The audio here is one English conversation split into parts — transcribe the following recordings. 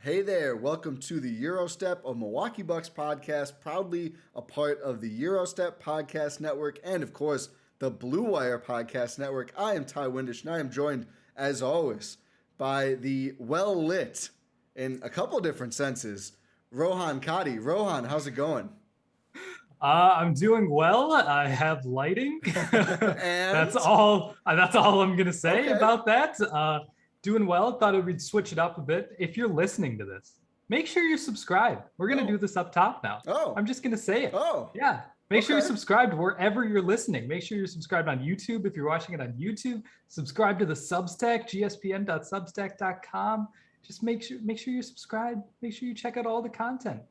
Hey there, welcome to the Gyro Step, a Milwaukee Bucks podcast, proudly a part of the Gyro Step Podcast Network and, of course, the Blue Wire Podcast Network. I am Ty Windisch, and I am joined, as always, by the well-lit, in a couple different senses, Rohan Katti. Rohan, how's it going? I'm doing well. I have lighting. And? That's all I'm gonna say Okay. about that. Doing well. Thought we'd switch it up a bit. If you're listening to this, make sure you're subscribed. We're gonna do this up top now. Oh. I'm just gonna say it. Oh. Yeah. Make sure you're Okay. subscribed wherever you're listening. Make sure you're subscribed on YouTube if you're watching it on YouTube. Subscribe to the Substack, gspn.substack.com. Just make sure you're subscribed. Make sure you check out all the content.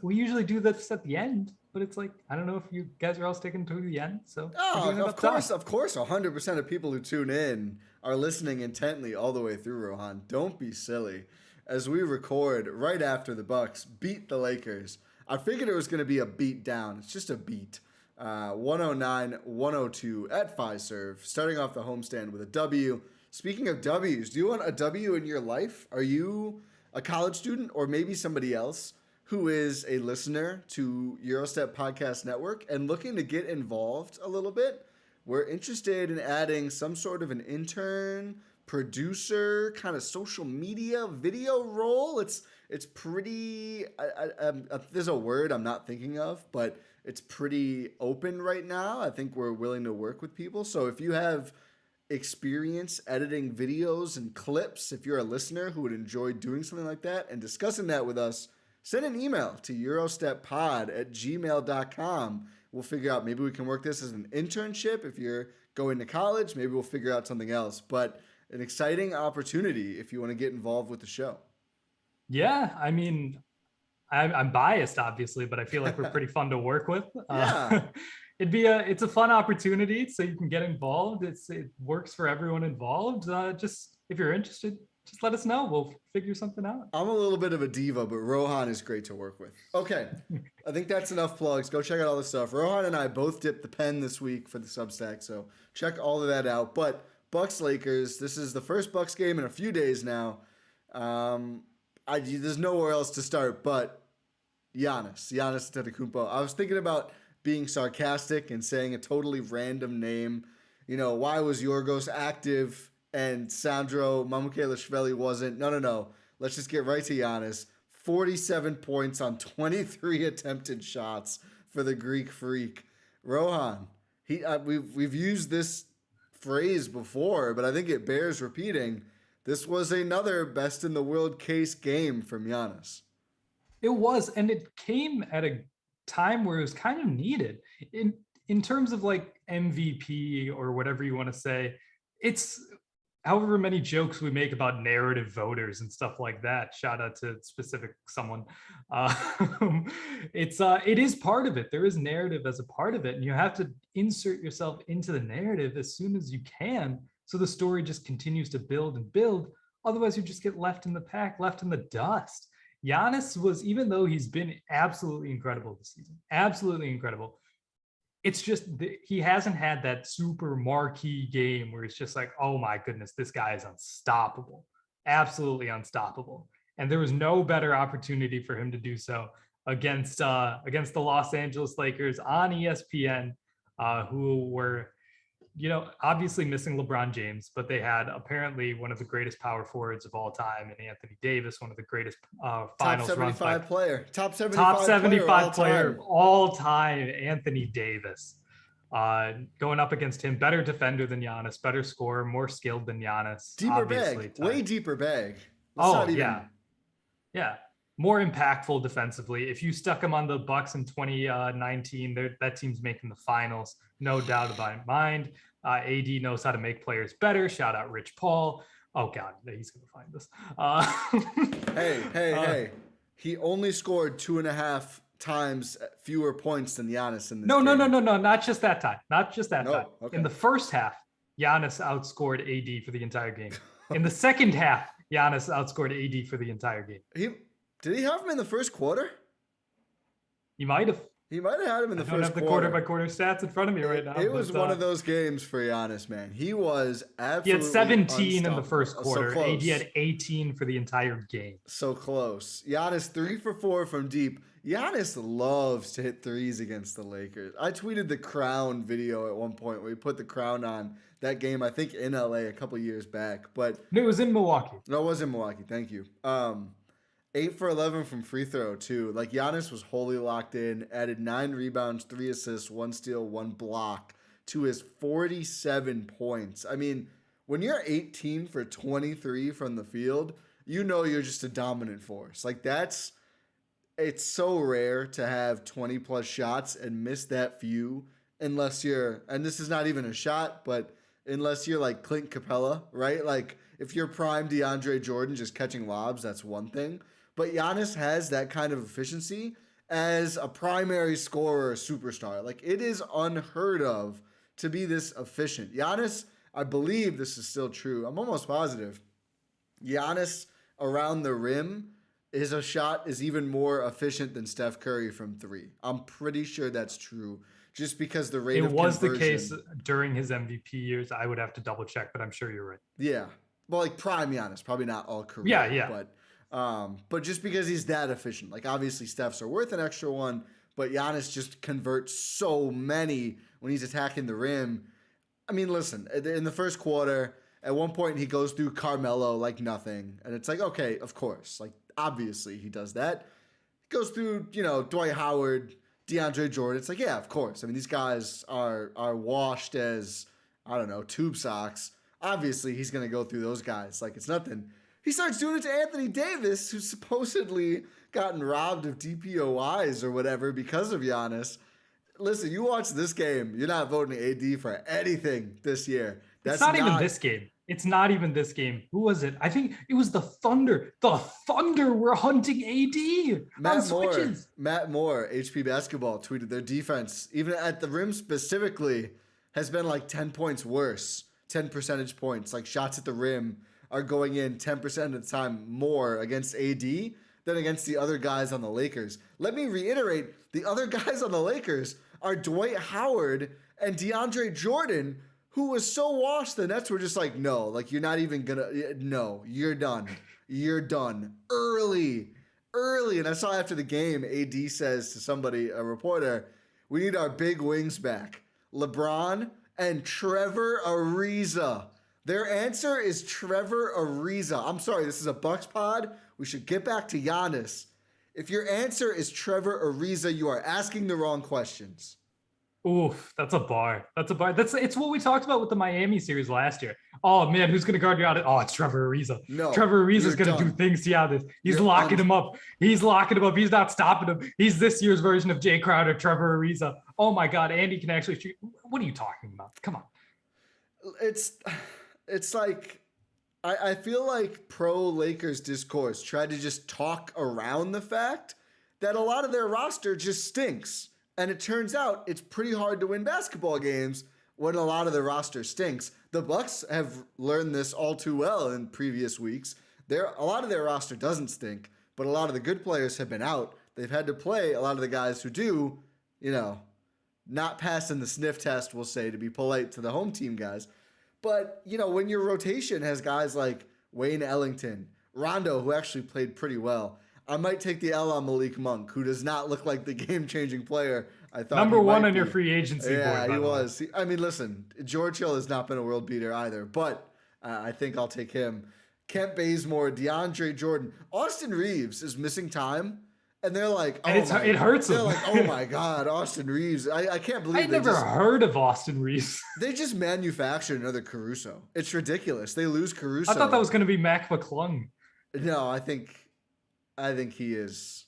We usually do this at the end, but it's like, I don't know if you guys are all sticking to the end. So of course, 100% of people who tune in are listening intently all the way through, Rohan. Don't be silly. As we record right after the Bucks beat the Lakers, I figured it was going to be a beat down. It's just a beat. 109-102 at Fiserv, starting off the homestand with a W. Speaking of W's, do you want a W in your life? Are you a college student or maybe somebody else who is a listener to Gyro Step Podcast Network and looking to get involved a little bit? We're interested in adding some sort of an intern, producer, kind of social media video role. It's pretty, there's a word I'm not thinking of, but it's pretty open right now. I think we're willing to work with people. So if you have experience editing videos and clips, if you're a listener who would enjoy doing something like that and discussing that with us, send an email to eurosteppod@gmail.com. We'll figure out, maybe we can work this as an internship if you're going to college. Maybe we'll figure out something else. But an exciting opportunity if you want to get involved with the show. Yeah, I mean, I'm biased, obviously, but I feel like we're pretty fun to work with. Yeah. It's a fun opportunity, so you can get involved. It works for everyone involved. Just if you're interested, just let us know. We'll figure something out. I'm a little bit of a diva, but Rohan is great to work with. Okay, I think that's enough plugs. Go check out all this stuff. Rohan and I both dipped the pen this week for the Substack, so check all of that out. But Bucks Lakers, this is the first Bucks game in a few days now. There's nowhere else to start but Giannis Antetokounmpo. I was thinking about being sarcastic and saying a totally random name. You know, why was Yorgos active and Sandro Mamukelashvili wasn't? No. Let's just get right to Giannis. 47 points on 23 attempted shots for the Greek Freak. Rohan, we've used this phrase before, but I think it bears repeating. This was another best in the world case game from Giannis. It was, and it came at a time where it was kind of needed in terms of like MVP or whatever you want to say. It's however many jokes we make about narrative voters and stuff like that. Shout out to specific someone. It is part of it. There is narrative as a part of it, and you have to insert yourself into the narrative as soon as you can, so the story just continues to build and build. Otherwise, you just get left in the pack, left in the dust. Giannis was, even though he's been absolutely incredible this season, absolutely incredible, it's just he hasn't had that super marquee game where it's just like, oh my goodness, this guy is unstoppable, absolutely unstoppable. And there was no better opportunity for him to do so against the Los Angeles Lakers on ESPN, who were, obviously missing LeBron James, but they had apparently one of the greatest power forwards of all time in Anthony Davis, one of the greatest finals top 75 player, top 75 player of all time, Anthony Davis. Going up against him, better defender than Giannis, better scorer, more skilled than Giannis. Deeper bag, way deeper bag. Yeah. More impactful defensively. If you stuck him on the Bucks in 2019, that team's making the finals, no doubt about my mind. AD knows how to make players better. Shout out Rich Paul. Oh God, he's gonna find this. Hey! He only scored 2.5 times fewer points than Giannis in this No, game. not just that time. Okay. In the first half, Giannis outscored AD for the entire game. In the second half, Giannis outscored AD for the entire game. Did he have him in the first quarter? He might have. He might have had him in the I don't first have the quarter. quarter-by-quarter stats in front of me right now. It was one of those games for Giannis, man. He was He had absolutely 17 in the first unstoppable. quarter. So close. AD had 18 for the entire game. So close. Giannis 3 for 4 from deep. Giannis loves to hit threes against the Lakers. I tweeted the crown video at one point where he put the crown on that game, I think in LA a couple years back. But it was in Milwaukee. No, it was in Milwaukee. Thank you. 8 for 11 from free throw too. Like Giannis was wholly locked in, added 9 rebounds, 3 assists, 1 steal, 1 block to his 47 points. I mean, when you're 18 for 23 from the field, you know you're just a dominant force. Like it's so rare to have 20 plus shots and miss that few unless you're, and this is not even a shot, but unless you're like Clint Capella, right? Like if you're prime DeAndre Jordan just catching lobs, that's one thing. But Giannis has that kind of efficiency as a primary scorer or superstar. Like it is unheard of to be this efficient. Giannis, I believe this is still true. I'm almost positive. Giannis around the rim is even more efficient than Steph Curry from 3. I'm pretty sure that's true. Just because the rate of conversion. It was the case during his MVP years. I would have to double check, but I'm sure you're right. Yeah. Well, like prime Giannis, probably not all career. Yeah. But just because he's that efficient, like obviously Steph's are worth an extra one, but Giannis just converts so many when he's attacking the rim. I mean, listen, in the first quarter, at one point he goes through Carmelo like nothing. And it's like, okay, of course. Like, obviously he does that. He goes through, Dwight Howard, DeAndre Jordan. It's like, yeah, of course. I mean, these guys are washed as, I don't know, tube socks. Obviously, he's going to go through those guys like it's nothing. He starts doing it to Anthony Davis, who's supposedly gotten robbed of DPOIs or whatever because of Giannis. Listen, you watch this game, you're not voting AD for anything this year. It's not even this game. It's not even this game. Who was it? I think it was the Thunder. The Thunder were hunting AD on switches. Matt Moore, HP Basketball, tweeted their defense, even at the rim specifically, has been like 10 points worse. 10 percentage points. Like shots at the rim are going in 10% of the time more against AD than against the other guys on the Lakers. Let me reiterate, the other guys on the Lakers are Dwight Howard and DeAndre Jordan, who was so washed the Nets were just like, no, like you're not even gonna, no, you're done. You're done. Early. And I saw after the game, AD says to somebody, a reporter, we need our big wings back. LeBron and Trevor Ariza. Their answer is Trevor Ariza. I'm sorry, this is a Bucks pod. We should get back to Giannis. If your answer is Trevor Ariza, you are asking the wrong questions. Oof, that's a bar. It's what we talked about with the Miami series last year. Oh man, who's gonna guard you out? Oh, it's Trevor Ariza. No, Trevor Ariza's gonna do things to Giannis. He's locking him up. He's not stopping him. He's this year's version of Jay Crowder, Trevor Ariza. Oh my God, Andy can actually shoot. What are you talking about? Come on. It's like I feel like pro Lakers discourse tried to just talk around the fact that a lot of their roster just stinks. And it turns out it's pretty hard to win basketball games when a lot of the roster stinks. The Bucks have learned this all too well in previous weeks. A lot of their roster doesn't stink, but a lot of the good players have been out. They've had to play a lot of the guys who do, not passing the sniff test, we'll say, to be polite to the home team guys. But, when your rotation has guys like Wayne Ellington, Rondo, who actually played pretty well, I might take the L on Malik Monk, who does not look like the game-changing player I thought Number one on your free agency board. Yeah, he was. I mean, listen, George Hill has not been a world beater either, but I think I'll take him. Kent Bazemore, DeAndre Jordan. Austin Reeves is missing time, and they're like, it hurts them. They're like, oh my God, Austin Reeves. I can't believe I never heard of Austin Reeves. They just manufactured another Caruso. It's ridiculous. They lose Caruso. I thought that was going to be Mac McClung. No, I think he is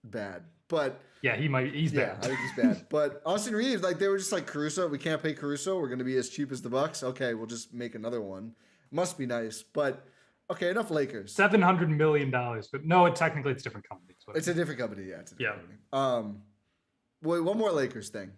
bad, but yeah, he's bad. I think he's bad. But Austin Reeves, like they were just like Caruso. We can't pay Caruso. We're going to be as cheap as the Bucks. Okay, we'll just make another one. Must be nice, but okay, enough Lakers. $700 million, but no, technically it's a different company. It's a different company. Yeah, it's a different company. Wait, one more Lakers thing.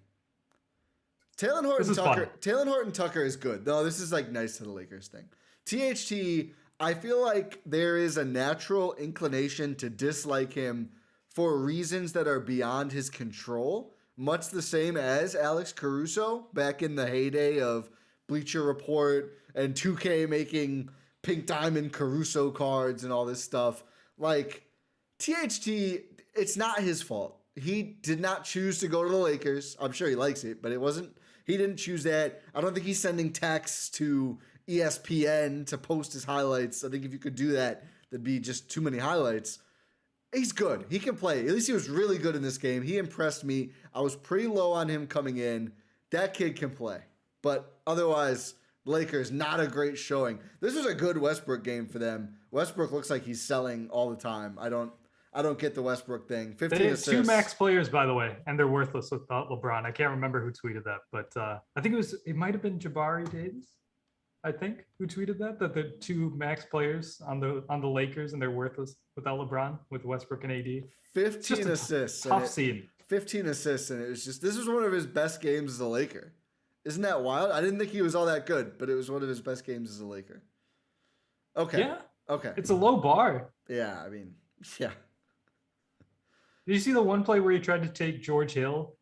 Taylor Horton Tucker is good. No, this is like nice to the Lakers thing. THT, I feel like there is a natural inclination to dislike him for reasons that are beyond his control, much the same as Alex Caruso back in the heyday of Bleacher Report and 2K making Pink Diamond Caruso cards and all this stuff. Like, THT, it's not his fault. He did not choose to go to the Lakers. I'm sure he likes it, but he didn't choose that. I don't think he's sending texts to ESPN to post his highlights. I think if you could do that, there'd be just too many highlights. He's good. He can play. At least he was really good in this game. He impressed me. I was pretty low on him coming in. That kid can play. But otherwise, Lakers, not a great showing. This was a good Westbrook game for them. Westbrook looks like he's selling all the time. I don't get the Westbrook thing. 15 They have assists. 2 max players, by the way, and they're worthless without LeBron. I can't remember who tweeted that, but I think it might have been Jabari Davis, I think, who tweeted that the 2 max players on the Lakers and they're worthless without LeBron, with Westbrook and AD. 15 assists. Tough scene. 15 assists, and it was just, this was one of his best games as a Laker. Isn't that wild? I didn't think he was all that good, but it was one of his best games as a Laker. Okay. Yeah. Okay. It's a low bar. Yeah, I mean, yeah. Did you see the one play where he tried to take George Hill?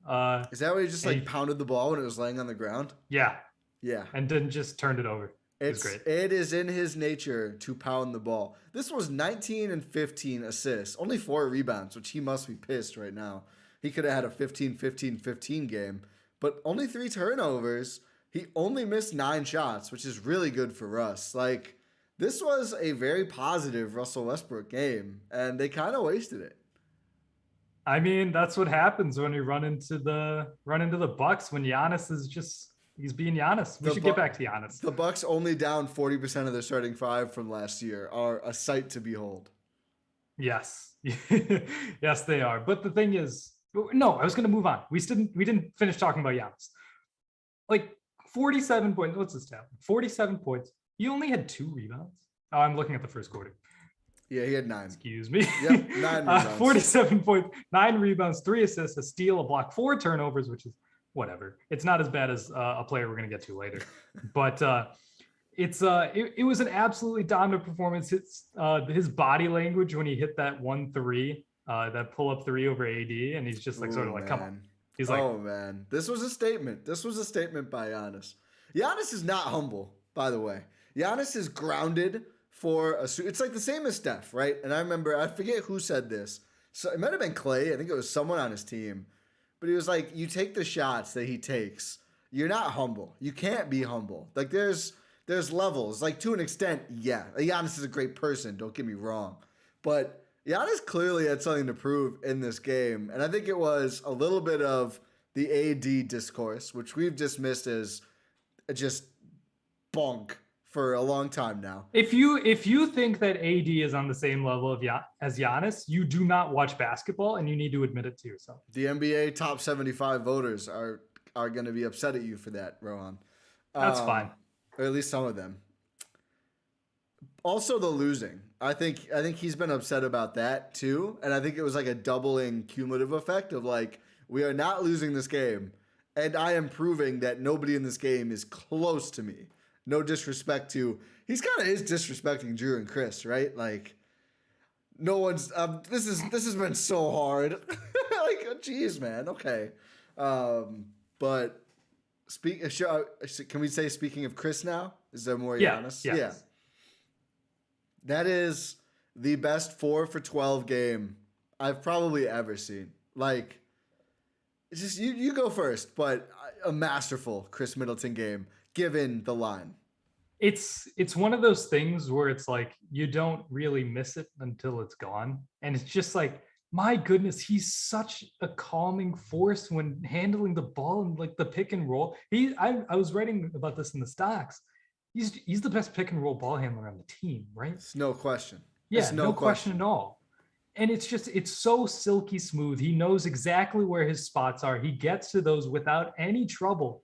Is that where he just pounded the ball when it was laying on the ground? Yeah. Yeah. And then just turned it over. It's great. It is in his nature to pound the ball. This was 19 and 15 assists, only 4 rebounds, which he must be pissed right now. He could have had a 15-15-15 game, but only 3 turnovers. He only missed 9 shots, which is really good for Russ. Like, this was a very positive Russell Westbrook game, and they kind of wasted it. I mean, that's what happens when you run into the Bucks when Giannis is just he's being Giannis. We should get back to Giannis. The Bucks only down 40% of their starting 5 from last year are a sight to behold. Yes. Yes, they are. But the thing is, no, I was going to move on. We didn't finish talking about Giannis. Like 47 points. What's his stat? 47 points. He only had 2 rebounds. Oh, I'm looking at the first quarter. Yeah, he had 9. Excuse me. Yep, 9 rebounds. 47 points, 9 rebounds, 3 assists, a steal, a block, 4 turnovers, which is whatever. It's not as bad as a player we're going to get to later. But it was an absolutely dominant performance. It's his body language when he hit that 1-3, that pull-up 3 over AD, and he's just like, sort of like, come on. He's like, oh, man. This was a statement. This was a statement by Giannis. Giannis is not humble, by the way. Giannis is grounded for it's like the same as Steph, right? And I forget who said this. So it might have been Clay. I think it was someone on his team. But he was like, you take the shots that he takes. You're not humble. You can't be humble. Like there's levels. Like to an extent, yeah. Giannis is a great person. Don't get me wrong. But Giannis clearly had something to prove in this game. And I think it was a little bit of the AD discourse, which we've dismissed as just bunk for a long time now. If you think that AD is on the same level as Giannis, you do not watch basketball, and you need to admit it to yourself. The NBA top 75 voters are going to be upset at you for that, Rohan. That's fine. Or at least some of them. Also, the losing. I think he's been upset about that too, and I think it was like a doubling cumulative effect of like, we are not losing this game, and I am proving that nobody in this game is close to me. No disrespect to, he's kind of is disrespecting Jrue and Khris, right? Like, no one's, this has been so hard. Like, geez, man. Okay. But can we say speaking of Khris now? Is there more Giannis? Yes. Yeah. That is the best 4 for 12 game I've probably ever seen. Like, it's just, you go first, but a masterful Khris Middleton game, given the line. It's one of those things where it's like you don't really miss it until it's gone. And it's just like, my goodness, he's such a calming force when handling the ball and like the pick and roll. I was writing about this in the stocks. He's the best pick and roll ball handler on the team, right? It's no question. Yeah, no question at all. And it's so silky smooth. He knows exactly where his spots are. He gets to those without any trouble.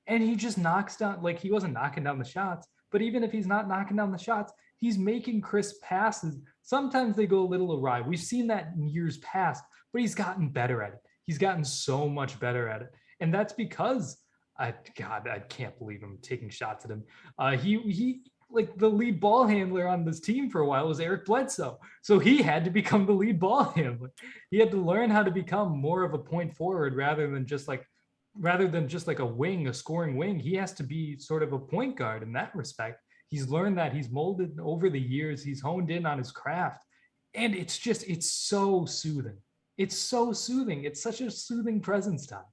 And he just knocks down, like he wasn't knocking down the shots, but even if he's not knocking down the shots, he's making crisp passes. Sometimes they go a little awry. We've seen that in years past, but he's gotten better at it. He's gotten so much better at it. And that's because, I can't believe I'm taking shots at him. He like the lead ball handler on this team for a while was Eric Bledsoe. So he had to become the lead ball handler. He had to learn how to become more of a point forward rather than just like a wing, a scoring wing. He has to be sort of a point guard in that respect. He's learned that. He's molded over the years. He's honed in on his craft. And it's so soothing. It's so soothing. It's such a soothing presence time.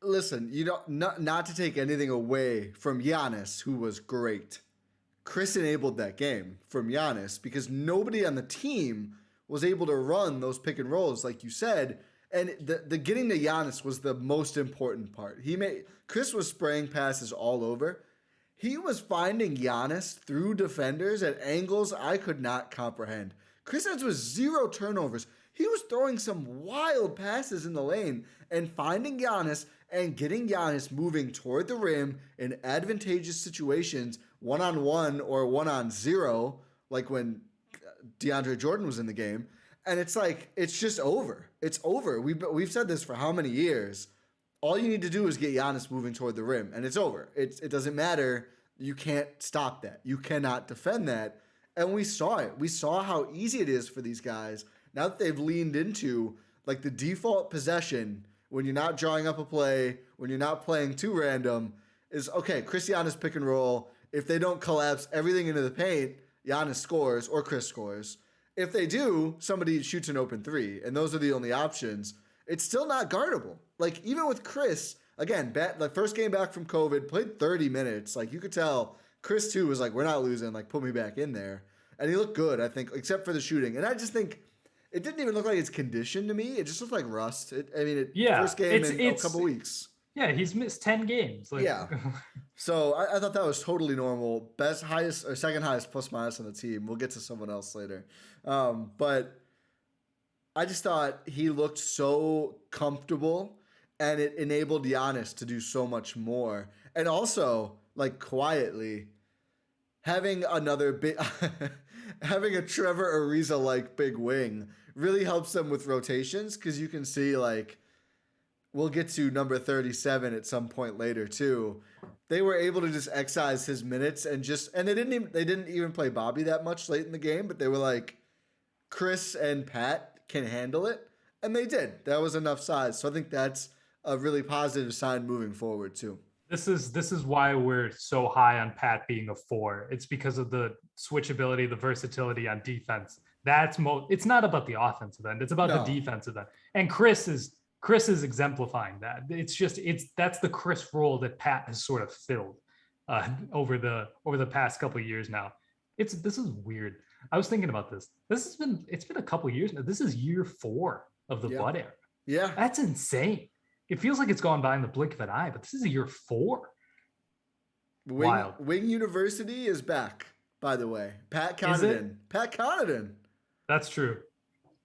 Listen, you don't not to take anything away from Giannis, who was great. Khris enabled that game from Giannis because nobody on the team was able to run those pick and rolls, like you said. And the getting to Giannis was the most important part. Khris was spraying passes all over. He was finding Giannis through defenders at angles I could not comprehend. Khris Middleton was 0 turnovers. He was throwing some wild passes in the lane and finding Giannis and getting Giannis moving toward the rim in advantageous situations, 1-on-1 or 1-on-0, like when DeAndre Jordan was in the game. And it's like, it's just over. It's over. We've said this for how many years? All you need to do is get Giannis moving toward the rim, and it's over. It doesn't matter. You can't stop that. You cannot defend that. And we saw it. We saw how easy it is for these guys now that they've leaned into like the default possession when you're not drawing up a play, when you're not playing too random, is okay, Giannis pick and roll. If they don't collapse everything into the paint, Giannis scores or Khris scores. If they do, somebody shoots an open three, and those are the only options. It's still not guardable. Like, even with Khris, again, like first game back from COVID, played 30 minutes. Like, you could tell Khris, too, was like, we're not losing. Like, put me back in there. And he looked good, I think, except for the shooting. And I just think it didn't even look like it's conditioned to me. It just looked like rust. First game in a couple weeks. Yeah, he's missed 10 games. Like, yeah. So I thought that was totally normal. Second highest plus minus on the team. We'll get to someone else later. But I just thought he looked so comfortable, and it enabled Giannis to do so much more. And also, like, quietly, having another having a Trevor Ariza-like big wing really helps them with rotations, because you can see, like, we'll get to number 37 at some point later too. They were able to just excise his minutes and they didn't even play Bobby that much late in the game, but they were like, Khris and Pat can handle it, and they did. That was enough size. So I think that's a really positive sign moving forward too. This is why we're so high on Pat being a 4. It's because of the switchability, the versatility on defense. It's not about the offensive end. It's about the defensive end. And Khris is exemplifying that. That's the Khris role that Pat has sort of filled over the past couple of years now. This is weird. I was thinking about this. It's been a couple of years now. This is year 4 of the Bud era. Yeah. That's insane. It feels like it's gone by in the blink of an eye, but this is a year 4. Wild. Wing University is back, by the way. Pat Connaughton. Pat Connaughton. That's true.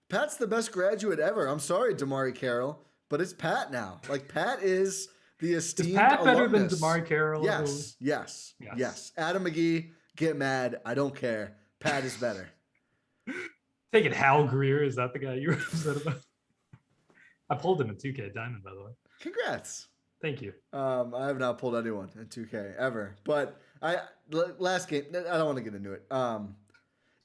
Pat's the best graduate ever. I'm sorry, Damari Carroll, but it's Pat now. Like, Pat is the esteemed Is Pat better alumnus. than Damari Carroll? Yes. Adam McGee, get mad. I don't care. Pat is better. Take it, Hal Greer. Is that the guy you were upset about? I pulled him in 2K Diamond, by the way. Congrats. Thank you. I have not pulled anyone in 2K ever, but last game, I don't want to get into it.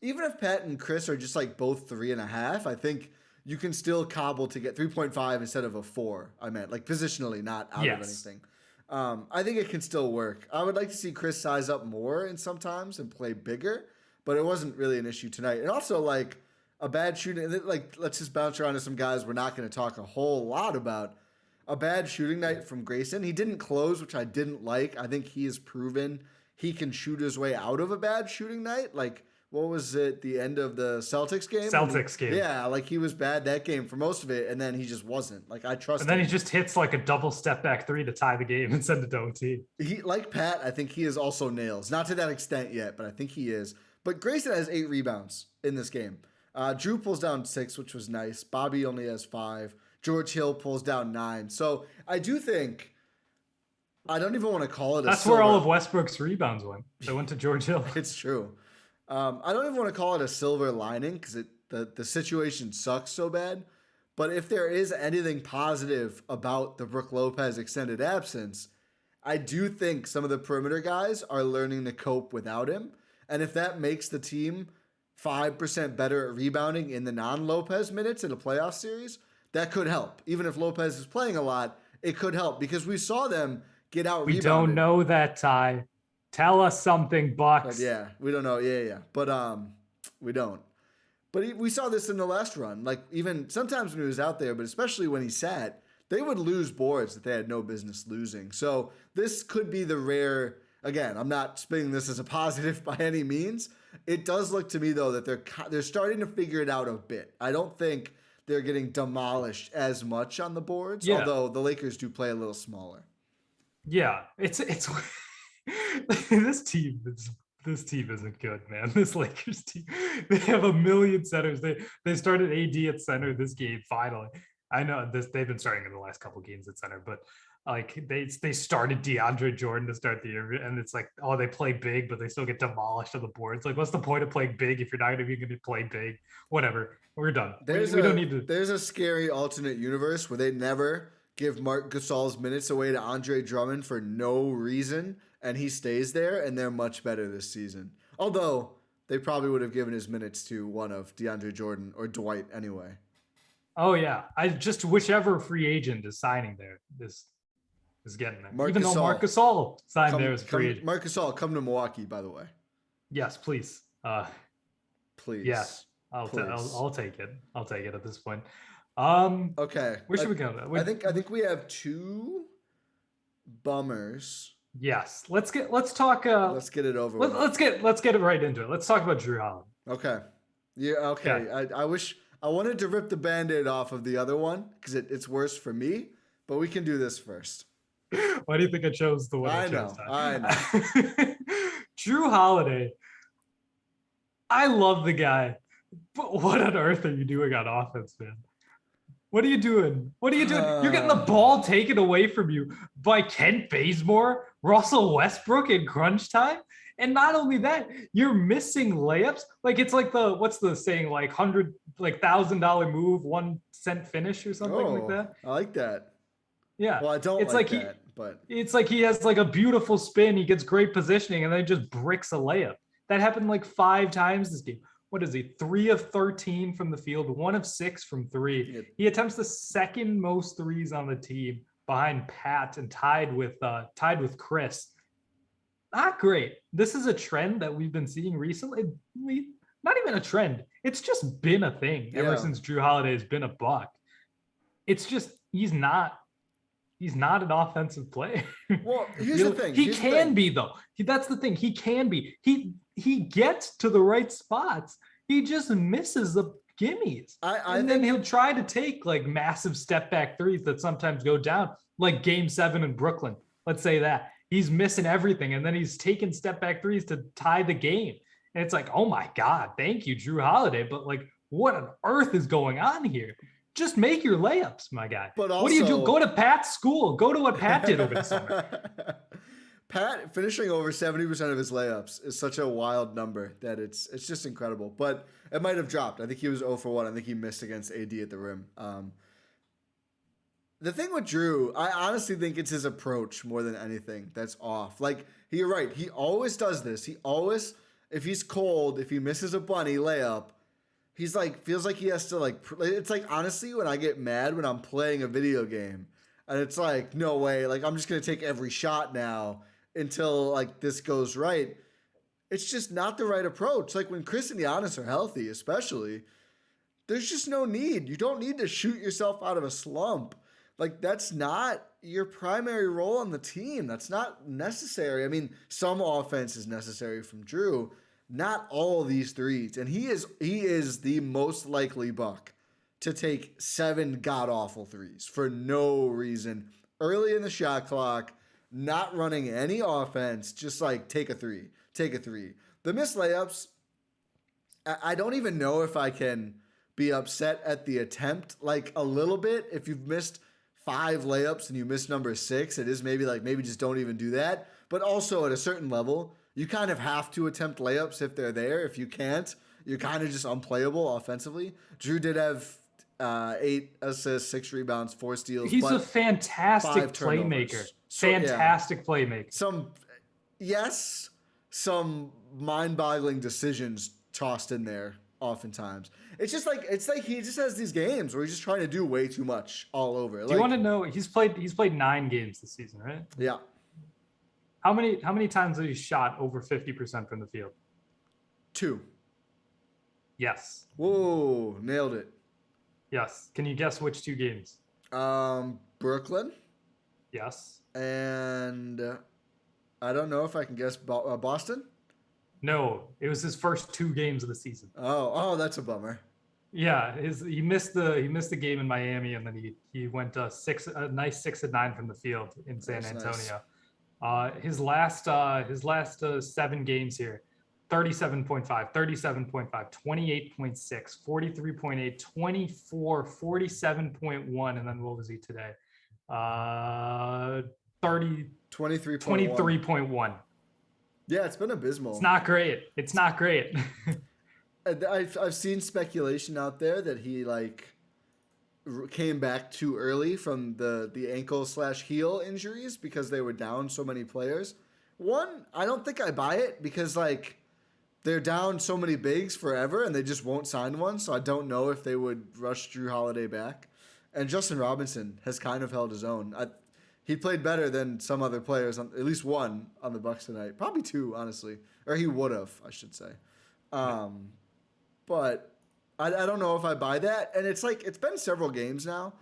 Even if Pat and Khris are just like both 3.5, I think you can still cobble to get 3.5 instead of a 4. I meant like positionally, not out of anything. I think it can still work. I would like to see Khris size up more and sometimes and play bigger, but it wasn't really an issue tonight. And also, like, a bad shooting, like, let's just bounce around to some guys we're not going to talk a whole lot about. A bad shooting night from Grayson. He didn't close, which I didn't like. I think he has proven he can shoot his way out of a bad shooting night. Like, what was it, the end of the Celtics game? Yeah, like, he was bad that game for most of it, and then he just wasn't. Like, I trust him. And then he just hits, like, a double step back 3 to tie the game and send it to OT. He, like Pat, I think he is also nails. Not to that extent yet, but I think he is. But Grayson has 8 rebounds in this game. Jrue pulls down 6, which was nice. Bobby only has 5. George Hill pulls down 9. So I do think, I don't even want to call it That's where all of Westbrook's rebounds went. They went to George Hill. It's true. I don't even want to call it a silver lining because the situation sucks so bad. But if there is anything positive about the Brook Lopez extended absence, I do think some of the perimeter guys are learning to cope without him. And if that makes the team 5% better at rebounding in the non-Lopez minutes in a playoff series, that could help. Even if Lopez is playing a lot, it could help because we saw them get out We rebounded. don't know that, Ty. Tell us something, Bucks. But yeah, we don't know. Yeah. But we don't. But we saw this in the last run. Like, even sometimes when he was out there, but especially when he sat, they would lose boards that they had no business losing. So this could be the rare. Again, I'm not spinning this as a positive by any means. It does look to me, though, that they're starting to figure it out a bit. I don't think they're getting demolished as much on the boards, although the Lakers do play a little smaller. Yeah, it's this team isn't good, man. This Lakers team, they have a million centers. They started AD at center this game finally. I know they've been starting in the last couple games at center, but like they started DeAndre Jordan to start the year, and it's like, oh, they play big, but they still get demolished on the boards. Like, what's the point of playing big if you're not even going to play big? Whatever, we're done. We don't need to. There's a scary alternate universe where they never give Marc Gasol's minutes away to Andre Drummond for no reason, and he stays there, and they're much better this season. Although they probably would have given his minutes to one of DeAndre Jordan or Dwight anyway. Oh yeah, I just whichever free agent is signing there is getting there. Even though Marc Gasol signed there as free agent. Marc Gasol, come to Milwaukee, by the way. Yes, please. Please. Yes, I'll take it. I'll take it at this point. Okay. Where should we go? I think we have two bummers. Yes. Let's talk. Let's get it over. Let's get it right into it. Let's talk about Jrue Holiday. Okay. Yeah. Okay. I wanted to rip the Band-Aid off of the other one because it's worse for me, but we can do this first. Why do you think I chose the one I chose? I know. Jrue Holiday. I love the guy, but what on earth are you doing on offense, man? What are you doing? You're getting the ball taken away from you by Kent Bazemore, Russell Westbrook in crunch time. And not only that, you're missing layups. Like, it's like what's the saying? Like $1,000 move, 1 cent finish or something like that. I like that. Yeah. Well, I don't like that, but it's like he has like a beautiful spin. He gets great positioning and then just bricks a layup. That happened like 5 times this game. What is he? 3 of 13 from the field, 1 of 6 from 3. Yep. He attempts the second most threes on the team behind Pat and tied with Khris. Not great. This is a trend that we've been seeing recently. Not even a trend. It's just been a thing ever since Jrue Holiday has been a Buck. It's just he's not an offensive player. Well, here's the thing. He can be, though. That's the thing. He can be. He gets to the right spots. He just misses the gimmies. And then he'll try to take like massive step back threes that sometimes go down, like Game 7 in Brooklyn. Let's say that. He's missing everything, and then he's taking step back threes to tie the game. And it's like, oh my God, thank you, Jrue Holiday. But like, what on earth is going on here? Just make your layups, my guy. But also, what do you do? Go to Pat's school. Go to what Pat did over the summer. Pat finishing over 70% of his layups is such a wild number that it's just incredible. But it might have dropped. I think he was 0 for 1. I think he missed against AD at the rim. The thing with Jrue, I honestly think it's his approach more than anything that's off. Like, you're right. He always does this. He always, if he's cold, if he misses a bunny layup, he's like, feels like he has to like, it's like, honestly, when I get mad when I'm playing a video game and it's like, no way, like I'm just going to take every shot now until like this goes right. It's just not the right approach. Like when Khris and Giannis are healthy, especially, there's just no need. You don't need to shoot yourself out of a slump. Like, that's not your primary role on the team. That's not necessary. I mean, some offense is necessary from Jrue. Not all these threes. And he is the most likely Buck to take 7 god-awful threes for no reason. Early in the shot clock, not running any offense, just like, take a three. The missed layups, I don't even know if I can be upset at the attempt, like, a little bit. If you've missed 5 layups and you miss number 6, it is maybe just don't even do that. But also at a certain level, you kind of have to attempt layups if they're there. If you can't, you're kind of just unplayable offensively. Jrue did have 8 assists, 6 rebounds, 4 steals. He's a fantastic playmaker. Playmaker. Some mind-boggling decisions tossed in there oftentimes. It's like he just has these games where he's just trying to do way too much all over. Do you want to know? He's played 9 games this season, right? Yeah. How many times have you shot over 50% from the field? 2. Yes. Whoa, nailed it. Yes. Can you guess which 2 games? Brooklyn. Yes. And I don't know if I can guess Boston. No, it was his first 2 games of the season. Oh, that's a bummer. Yeah, he missed the game in Miami, and then he went a nice 6 of 9 from the field in San Antonio. Nice. His last 7 games here, 37.5, 37.5, 28.6, 43.8, 24, 47.1, and then what was he today? 23.1. Yeah, it's been abysmal. It's not great. I've seen speculation out there that he came back too early from the ankle/heel injuries because they were down so many players. One, I don't think I buy it because they're down so many bigs forever and they just won't sign one. So I don't know if they would rush Jrue Holiday back. And Justin Robinson has kind of held his own. He played better than some other players, at least one on the Bucks tonight. Probably 2, honestly. Or he would have, I should say. But I don't know if I buy that. And it's been several games now.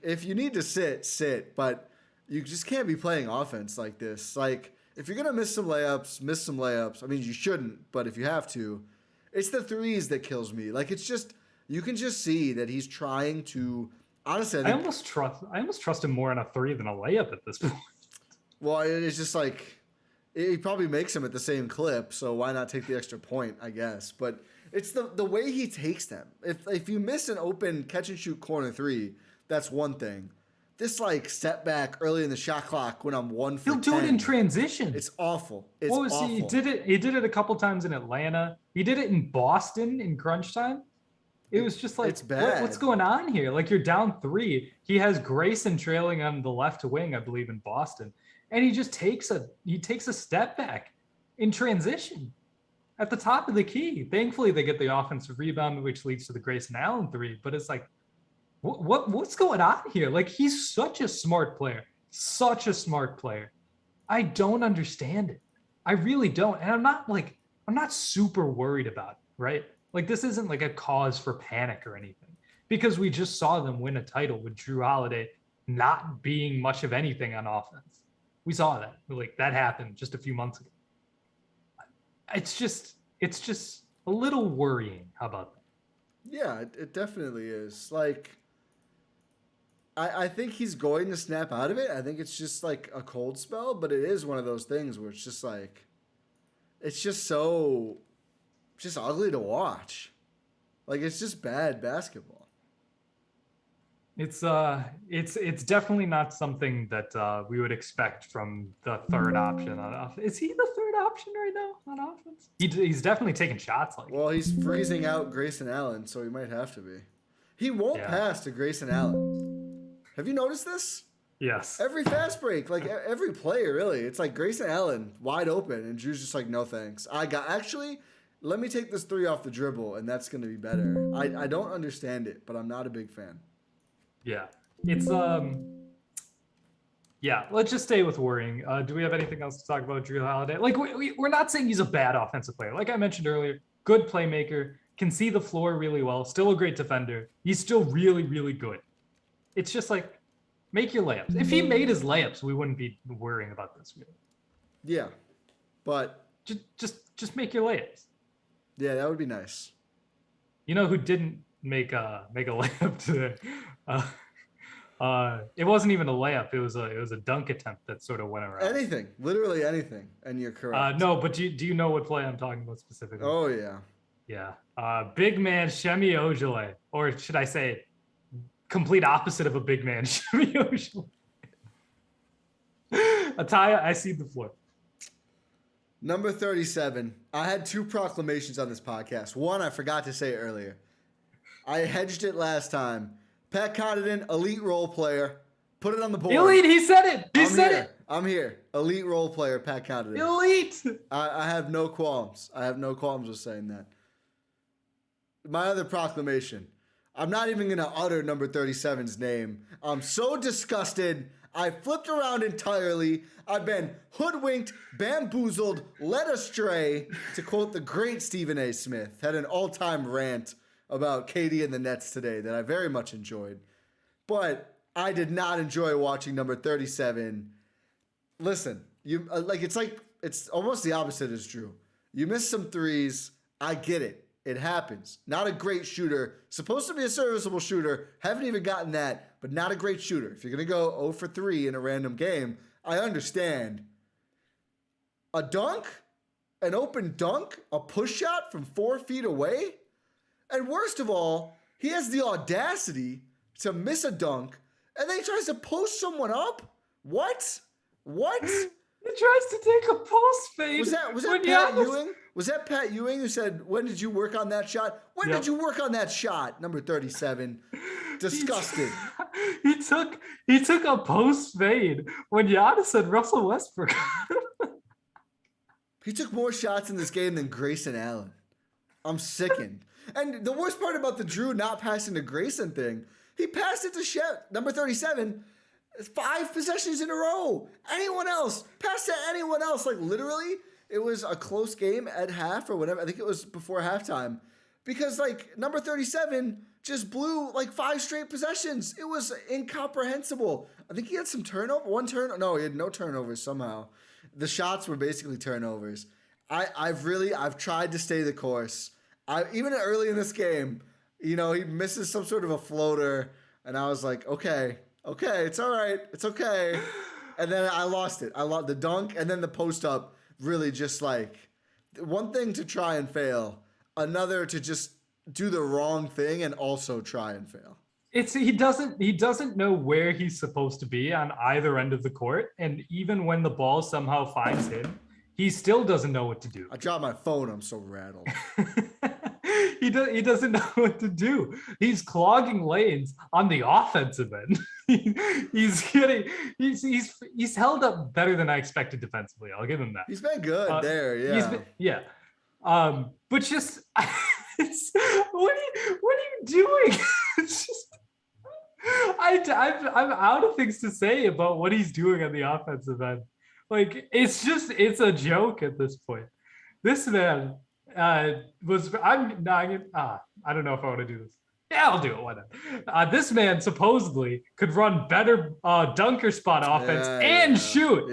If you need to sit. But you just can't be playing offense like this. If you're going to miss some layups. I mean, you shouldn't, but if you have to, it's the threes that kills me. It's just, you can just see that he's trying to, honestly, I almost trust him more on a 3 than a layup at this point. Well, it's just he probably makes them at the same clip, so why not take the extra point, I guess. But it's the way he takes them. If you miss an open catch and shoot corner 3, that's one thing. This step back early in the shot clock when I'm 1 for 10. He'll do it in transition. It's awful. He did it a couple times in Atlanta. He did it in Boston in crunch time. It was just it's bad. What's going on here? You're down 3. He has Grayson trailing on the left wing, I believe, in Boston. And he just takes a step back in transition at the top of the key. Thankfully, they get the offensive rebound, which leads to the Grayson Allen 3. But it's what's going on here? He's such a smart player. Such a smart player. I don't understand it. I really don't. And I'm not super worried about it, right? This isn't a cause for panic or anything, because we just saw them win a title with Jrue Holiday not being much of anything on offense. We saw that. That happened just a few months ago. It's just a little worrying. How about that? Yeah, it definitely is. I think he's going to snap out of it. I think it's just a cold spell, but it is one of those things where it's just it's just so just ugly to watch. It's just bad basketball. It's definitely not something that we would expect from the third option on offense. Is he the third option right now on offense? He's definitely taking shots Well, he's freezing out Grayson Allen, so he might have to be. He won't pass to Grayson Allen. Have you noticed this? Yes. Every fast break, every player, really. It's Grayson Allen wide open, and Drew's just no thanks. Let me take this 3 off the dribble, and that's going to be better. I don't understand it, but I'm not a big fan. Yeah. It's, yeah, let's just stay with worrying. Do we have anything else to talk about Jrue Holiday? We're not saying he's a bad offensive player. Like I mentioned earlier, good playmaker, can see the floor really well, still a great defender. He's still really, really good. It's just make your layups. If he made his layups, we wouldn't be worrying about this. Really. Yeah, but just make your layups. Yeah, that would be nice. You know who didn't make a layup today? It wasn't even a layup. It was a dunk attempt that sort of went around. Anything, literally anything, and you're correct. No, but do you know what play I'm talking about specifically? Oh yeah. Yeah. Big man Shemi Ojeleye, or should I say, complete opposite of a big man Shemi Ojeleye. Ataya, I see the floor. Number 37. I had 2 proclamations on this podcast. One, I forgot to say earlier. I hedged it last time. Pat Connaughton, elite role player. Put it on the board. Elite. He said it. He said here. it. I'm here. Elite role player, Pat Connaughton. Elite. I have no qualms. I have no qualms with saying that. My other proclamation. I'm not even going to utter number 37's name. I'm so disgusted. I flipped around entirely. I've been hoodwinked, bamboozled, led astray, to quote the great Stephen A. Smith. Had an all-time rant about KD and the Nets today that I very much enjoyed. But I did not enjoy watching number 37. Listen, it's almost the opposite as Jrue. You missed some threes. I get it. It happens. Not a great shooter. Supposed to be a serviceable shooter. Haven't even gotten that, but not a great shooter. If you're going to go 0 for 3 in a random game, I understand. A dunk? An open dunk? A push shot from 4 feet away? And worst of all, he has the audacity to miss a dunk, and then he tries to post someone up? What? He tries to take a post fade. Was that Pat Ewing? Was that Pat Ewing who said, when did you work on that shot? When did you work on that shot? Number 37. Disgusting. He took a post fade when Giannis and Russell Westbrook. He took more shots in this game than Grayson Allen. I'm sickened. And the worst part about the Jrue not passing to Grayson thing, he passed it to Shep, number 37, 5 possessions in a row. Anyone else? Pass to anyone else. Like, literally, it was a close game at half or whatever. I think it was before halftime. Because, like, number 37 just blew, like, 5 straight possessions. It was incomprehensible. I think he had some turnover. No, he had no turnovers somehow. The shots were basically turnovers. I've tried to stay the course. Even early in this game, he misses some sort of a floater. And I was like, okay, it's all right. It's okay. And then I lost it. I lost the dunk and then the post up. Really just like one thing to try and fail, another to just do the wrong thing and also try and fail. He doesn't know where he's supposed to be on either end of the court. And even when the ball somehow finds him, he still doesn't know what to do. I dropped my phone. I'm so rattled. He doesn't know what to do. He's clogging lanes on the offensive end. He's held up better than I expected defensively. I'll give him that. He's been good there. Yeah. But just what are you doing? It's just I'm out of things to say about what he's doing on the offensive end. Like it's a joke at this point. This man I don't know if I want to do this. Yeah, I'll do it. Why not? This man supposedly could run better dunker spot offense and shoot.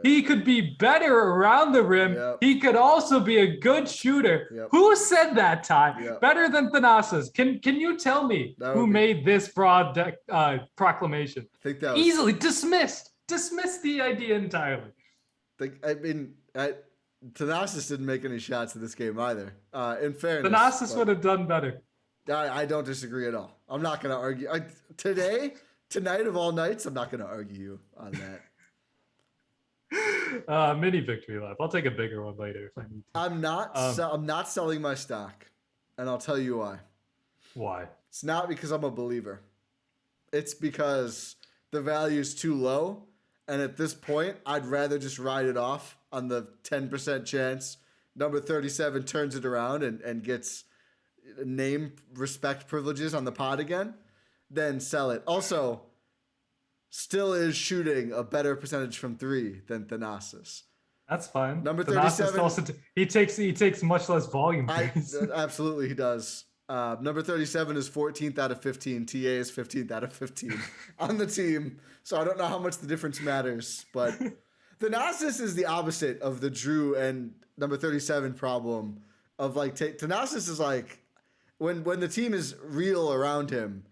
He could be better around the rim. Yep. He could also be a good shooter. Yep. Who said that, Ty? Yep. Better than Thanasis. Can you tell me who made this broad proclamation? I think that was easily dismissed. Dismissed the idea entirely. Thanasis didn't make any shots in this game either. In fairness, Thanasis would have done better. I don't disagree at all. I'm not going to argue. Tonight of all nights, I'm not going to argue on that. Mini victory lap. I'll take a bigger one later if I need to. I'm not selling my stock, and I'll tell you why. Why? It's not because I'm a believer. It's because the value is too low, and at this point, I'd rather just ride it off on the 10% chance number 37 turns it around and gets name respect privileges on the pod again, then sell it. Also, still is shooting a better percentage from 3 than Thanasis. That's fine. Number 37. Also he takes much less volume. Absolutely, he does. Number 37 is 14th out of 15. TA is 15th out of 15 on the team. So I don't know how much the difference matters, but Thanasis is the opposite of the Jrue and number 37 problem of like Thanasis is like when the team is real around him,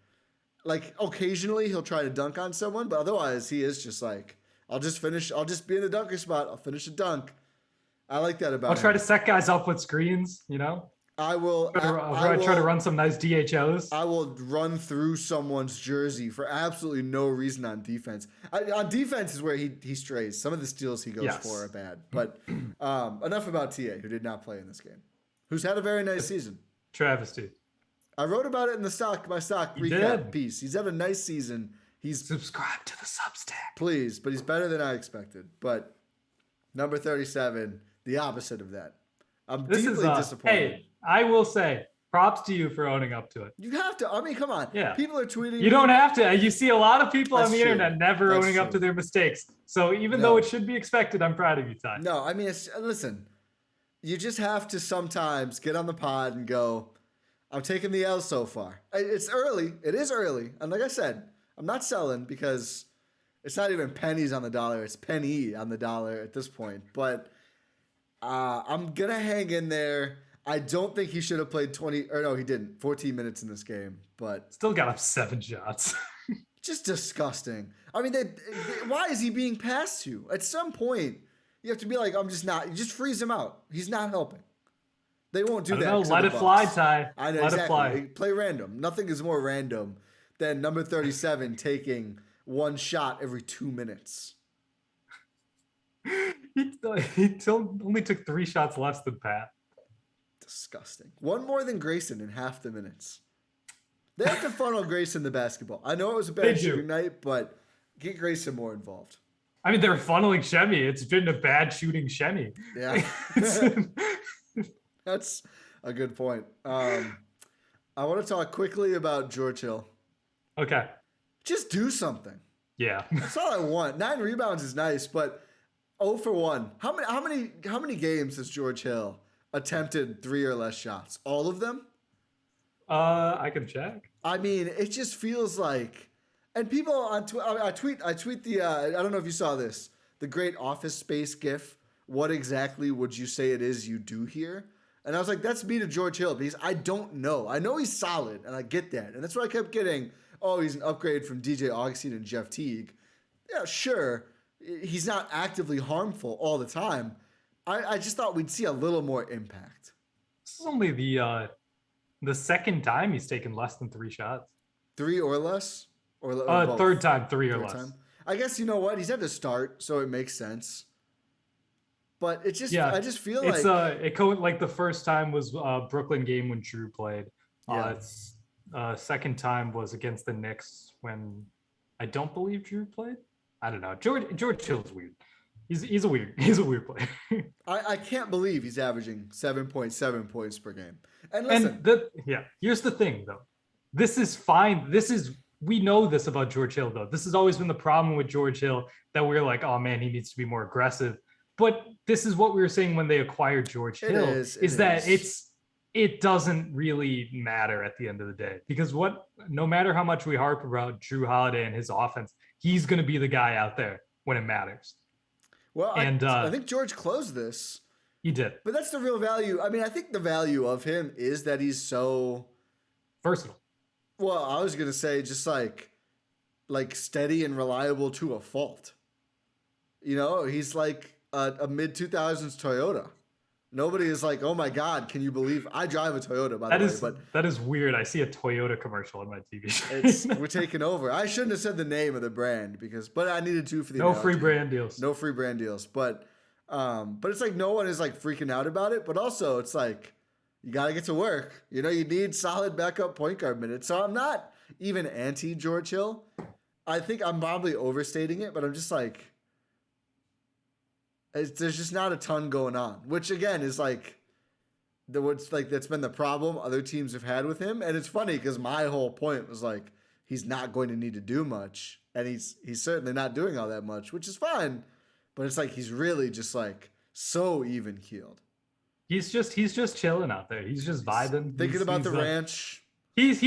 like occasionally he'll try to dunk on someone, but otherwise he is just like, I'll just be in the dunker spot. I'll finish a dunk. I like that about him. I'll try to set guys up with screens, I will try to run some nice DHOs. I will run through someone's jersey for absolutely no reason on defense. On defense is where he strays. Some of the steals he goes for are bad. But enough about TA, who did not play in this game, who's had a very nice season. Travesty. I wrote about it in my stock recap piece. He's had a nice season. He's subscribe to the Substack. Please, but he's better than I expected. But number 37, the opposite of that. I'm deeply disappointed. Hey, I will say, props to you for owning up to it. You have to. I mean, come on. Yeah. People are tweeting. You don't have to. You see a lot of people That's on the true. internet never That's owning up true. to their mistakes. So even though it should be expected, I'm proud of you, Ty. No, I mean, listen. You just have to sometimes get on the pod and go, I'm taking the L so far. It's early. It is early. And like I said, I'm not selling because it's not even pennies on the dollar. It's penny on the dollar at this point. But I'm going to hang in there. I don't think he should have played 14 minutes in this game. But still got up 7 shots. Just disgusting. I mean, why is he being passed to? At some point, you have to be like, I'm just not. You just freeze him out. He's not helping. They won't do that. No, let it fly, Ty. I know, let exactly. it fly. Play random. Nothing is more random than number 37 taking one shot every 2 minutes. He only took 3 shots less than Pat. Disgusting. One more than Grayson in half the minutes. They have to funnel Grayson the basketball. I know it was a bad shooting night, but get Grayson more involved. I mean, they're funneling Shemi. It's been a bad shooting Shemi. Yeah. That's a good point. I want to talk quickly about George Hill. Okay. Just do something. Yeah. That's all I want. 9 rebounds is nice, but 0 for 1. How many games has George Hill attempted 3 or less shots? All of them? I can check. I mean, it just feels like, and people on I tweet the I don't know if you saw this, the great Office Space gif. What exactly would you say it is you do here? And I was like, that's me to George Hill, because I don't know. I know he's solid, and I get that. And that's what I kept getting. Oh, he's an upgrade from DJ Augustine and Jeff Teague. Yeah, sure. He's not actively harmful all the time. I just thought we'd see a little more impact. This is only the second time he's taken less than 3 shots. 3 or less? Or third time, 3 or less. Time. I guess, you know what? He's had to start, so it makes sense. But it just, I just feel it's, like... like the first time was Brooklyn game when Jrue played. Yeah. Second time was against the Knicks when I don't believe Jrue played. I don't know. George Hill's weird. He's a weird player. I can't believe he's averaging 7.7 points per game. And listen, here's the thing though. This is fine. We know this about George Hill though. This has always been the problem with George Hill, that we're like, oh man, he needs to be more aggressive. But this is what we were saying when they acquired George Hill, is that it doesn't really matter at the end of the day, because no matter how much we harp about Jrue Holiday and his offense, he's going to be the guy out there when it matters. Well, I think George closed this. He did. But that's the real value. I mean, I think the value of him is that he's so versatile. Well, I was going to say just like steady and reliable to a fault. You know, he's like a mid-2000s Toyota. Nobody is like, oh my God, can you believe I drive a Toyota, by the way. But that is weird. I see a Toyota commercial on my TV. We're taking over. I shouldn't have said the name of the brand but I needed to for the analogy. free brand deals. No free brand deals. But it's like no one is like freaking out about it. But also it's like you got to get to work. You know, you need solid backup point guard minutes. So I'm not even anti George Hill. I think I'm probably overstating it, but I'm just like, there's just not a ton going on, which again is like that's been the problem other teams have had with him. And it's funny because my whole point was like, he's not going to need to do much, and he's certainly not doing all that much, which is fine. But it's like he's really just like so even keeled. He's just chilling out there. He's just vibing, thinking about the ranch. He's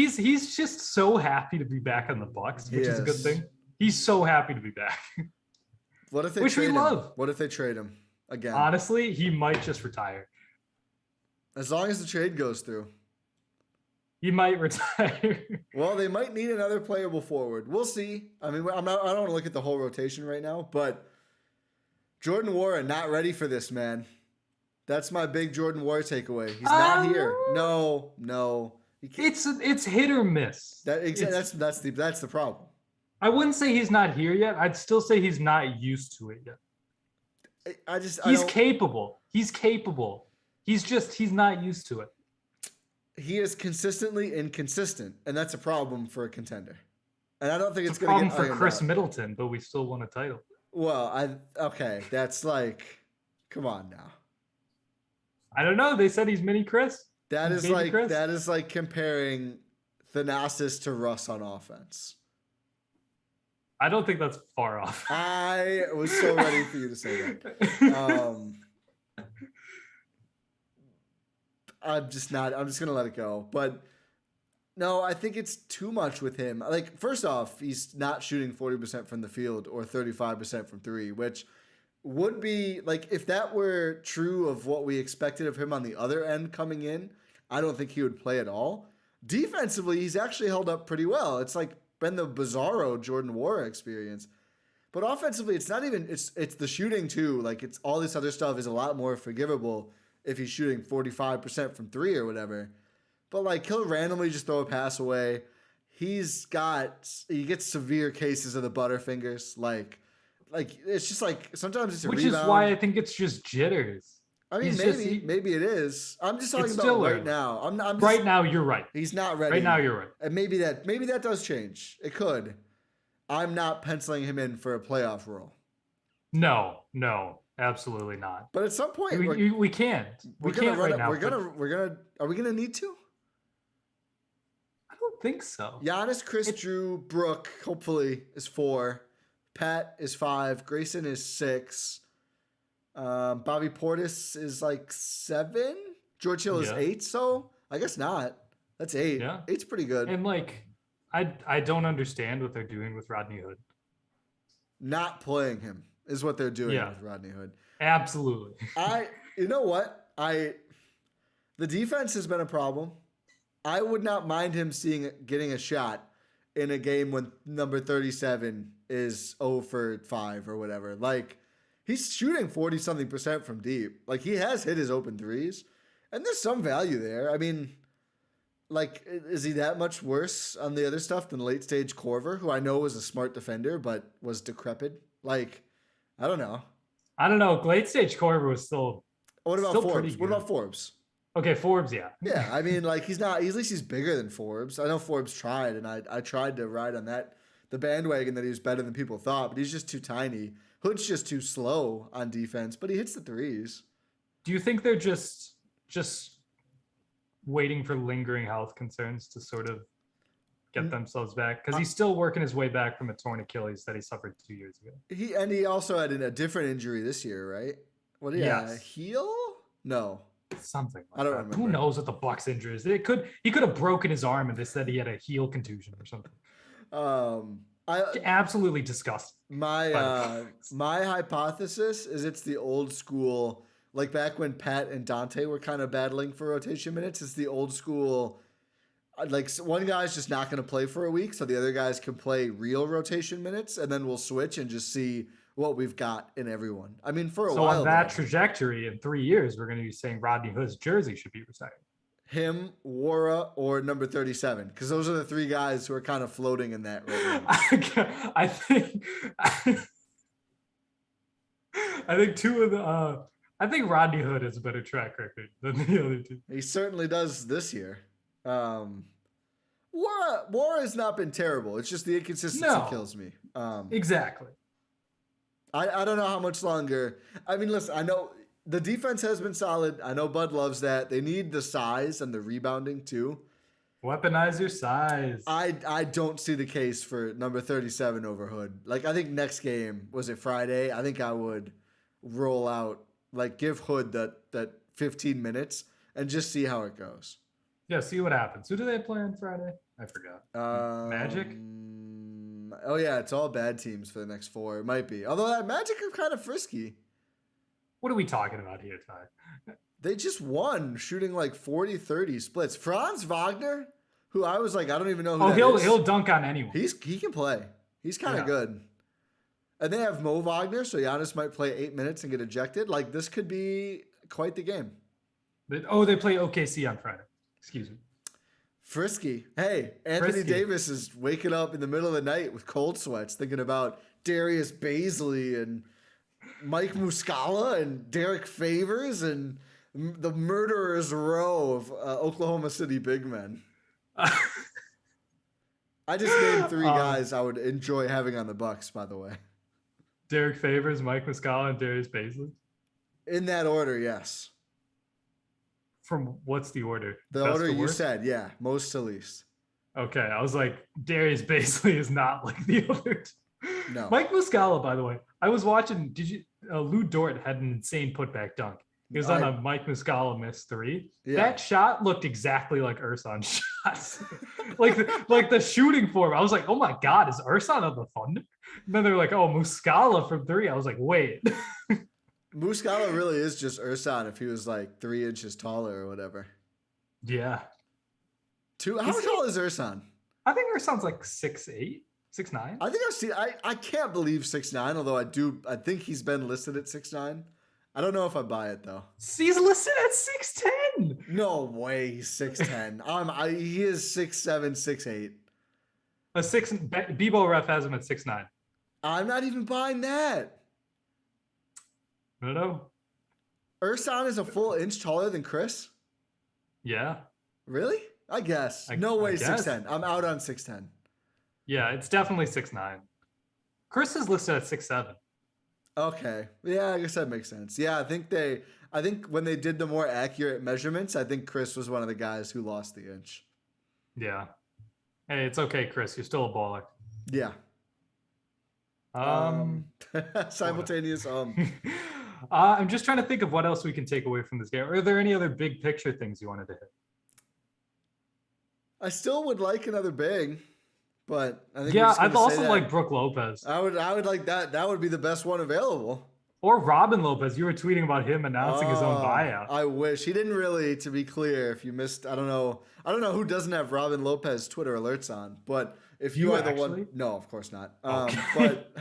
just so happy to be back on the Bucks, which is a good thing. He's so happy to be back. What if they trade him? What if they trade him again? Honestly, he might just retire. As long as the trade goes through. He might retire. Well, they might need another playable forward. We'll see. I mean, I don't want to look at the whole rotation right now, but Jordan Nwora not ready for this, man. That's my big Jordan Nwora takeaway. He's not here. No. It's hit or miss. That's the problem. I wouldn't say he's not here yet. I'd still say he's not used to it yet. He's capable. He's not used to it. He is consistently inconsistent, and that's a problem for a contender. And I don't think It's it's a going to problem get for ironed Khris out. Middleton, but we still won a title. Well, okay, that's like, come on now. I don't know. They said he's mini Khris. That He's is baby like Khris. that is like comparing Thanasis to Russ on offense. I don't think that's far off. I was so ready for you to say that. I'm just gonna let it go. But no, I think it's too much with him. Like, first off, he's not shooting 40% from the field or 35% from three, which would be like, if that were true of what we expected of him on the other end coming in, I don't think he would play at all. Defensively, he's actually held up pretty well. It's like been the bizarro Jordan Nwora experience. But offensively, it's not even, it's the shooting too. Like, it's all this other stuff is a lot more forgivable if he's shooting 45% from three or whatever. But like, he'll randomly just throw a pass away. He gets severe cases of the butterfingers. Like it's just like, sometimes it's a Which rebound. is why I think it's just jitters. I mean, maybe it is. I'm just talking about right now. I'm just, right now, you're right. He's not ready. Right now, you're right. And maybe that does change. It could. I'm not penciling him in for a playoff role. No, absolutely not. But at some point, we can't. We can't right now. Are we gonna need to? I don't think so. Giannis, Chris, Jrue, Brooke, hopefully is 4. Pat is 5. Grayson is 6. Bobby Portis is like 7. George Hill is 8. So I guess not. That's 8. Yeah. 8's pretty good. And like, I don't understand what they're doing with Rodney Hood. Not playing him is what they're doing with Rodney Hood. Absolutely. You know what? The defense has been a problem. I would not mind him getting a shot in a game when number 37 is 0 for 5 or whatever. Like, he's shooting 40-something% from deep. Like, he has hit his open threes, and there's some value there. I mean, like, is he that much worse on the other stuff than late stage Corver, who I know was a smart defender but was decrepit? Like, I don't know. Late stage Corver was still. What about Forbes? What about Forbes? Okay, Forbes, yeah. Yeah, I mean, like, he's not. At least he's bigger than Forbes. I know Forbes tried, and I tried to ride on the bandwagon that he was better than people thought, but he's just too tiny. Hood's just too slow on defense, but he hits the threes. Do you think they're just waiting for lingering health concerns to sort of get themselves back? Because he's still working his way back from a torn Achilles that he suffered 2 years ago. He also had a different injury this year, right? What did he have? A heel? No. Something like I don't remember. Who knows what the Bucks injury is? He could have broken his arm and they said he had a heel contusion or something. Absolutely disgusting. My hypothesis is it's the old school, like back when Pat and Dante were kind of battling for rotation minutes. It's the old school, like, one guy's just not going to play for a week, so the other guys can play real rotation minutes, and then we'll switch and just see what we've got in everyone. I mean, for a while. So on that trajectory, in 3 years, we're going to be saying Rodney Hood's jersey should be retired. Him, Nwora, or number 37, because those are the 3 guys who are kind of floating in that right now. I think 2 of the. I think Rodney Hood has a better track record than the other 2. He certainly does this year. Nwora has not been terrible. It's just the inconsistency kills me. Exactly. I don't know how much longer. I mean, listen, I know the defense has been solid. I know Bud loves that. They need the size and the rebounding too. Weaponize your size. I don't see the case for number 37 over Hood. Like, I think next game, was it Friday? I think I would roll out, like, give Hood that 15 minutes and just see how it goes. Yeah, see what happens. Who do they play on Friday? I forgot. Magic? Oh, yeah, it's all bad teams for the next 4. It might be. Although that Magic are kind of frisky. What are we talking about here, Ty? They just won, shooting like 40-30 splits. Franz Wagner, who I was like, I don't even know who that is. He'll dunk on anyone. He can play. He's kind of good. And they have Mo Wagner, so Giannis might play 8 minutes and get ejected. Like, this could be quite the game. They play OKC on Friday. Excuse me. Frisky. Hey, Anthony Davis is waking up in the middle of the night with cold sweats thinking about Darius Baisley and Mike Muscala and Derek Favors and the murderer's row of Oklahoma City big men. I just named three guys I would enjoy having on the Bucks, by the way. Derek Favors, Mike Muscala, and Darius Baisley. In that order, yes. From what's the order? The Best order to you worst? said, yeah, most to least. Okay, I was like, Darius Baisley is not like the other two. No. Mike Muscala, by the way, I was watching. Lou Dort had an insane putback dunk. He was on a Mike Muscala missed three. Yeah. That shot looked exactly like Ersan's shots. like the shooting form. I was like, oh my God, is Ersan on the Thunder? And then they're like, oh, Muscala from three. I was like, wait. Muscala really is just Ersan if he was like 3 inches taller or whatever. Yeah. How tall is Ersan? I think Ersan's like 6'8", 6'9". I think I've seen. I can't believe 6'9", although I think he's been listed at 6'9". I don't know if I buy it though. He's listed at 6'10". No way, he's 6'10". He is 6'7", 6'8". Bebo ref has him at 6'9". I'm not even buying that. No. Ersan is a full inch taller than Khris? Yeah. Really? I guess. No way, 6'10". I'm out on 6'10". Yeah, it's definitely 6'9". Khris is listed at 6'7". Okay. Yeah, I guess that makes sense. Yeah, I think when they did the more accurate measurements, I think Khris was one of the guys who lost the inch. Yeah. Hey, it's okay, Khris. You're still a baller. Yeah. Simultaneous. I'm just trying to think of what else we can take away from this game. Are there any other big picture things you wanted to hit? I still would like another big, but I think I'd also like Brook Lopez. I would like that. That would be the best one available. Or Robin Lopez. You were tweeting about him announcing his own buyout. I wish he didn't really. To be clear, if you missed, I don't know who doesn't have Robin Lopez Twitter alerts on, but if you are the one, no, of course not. Okay. But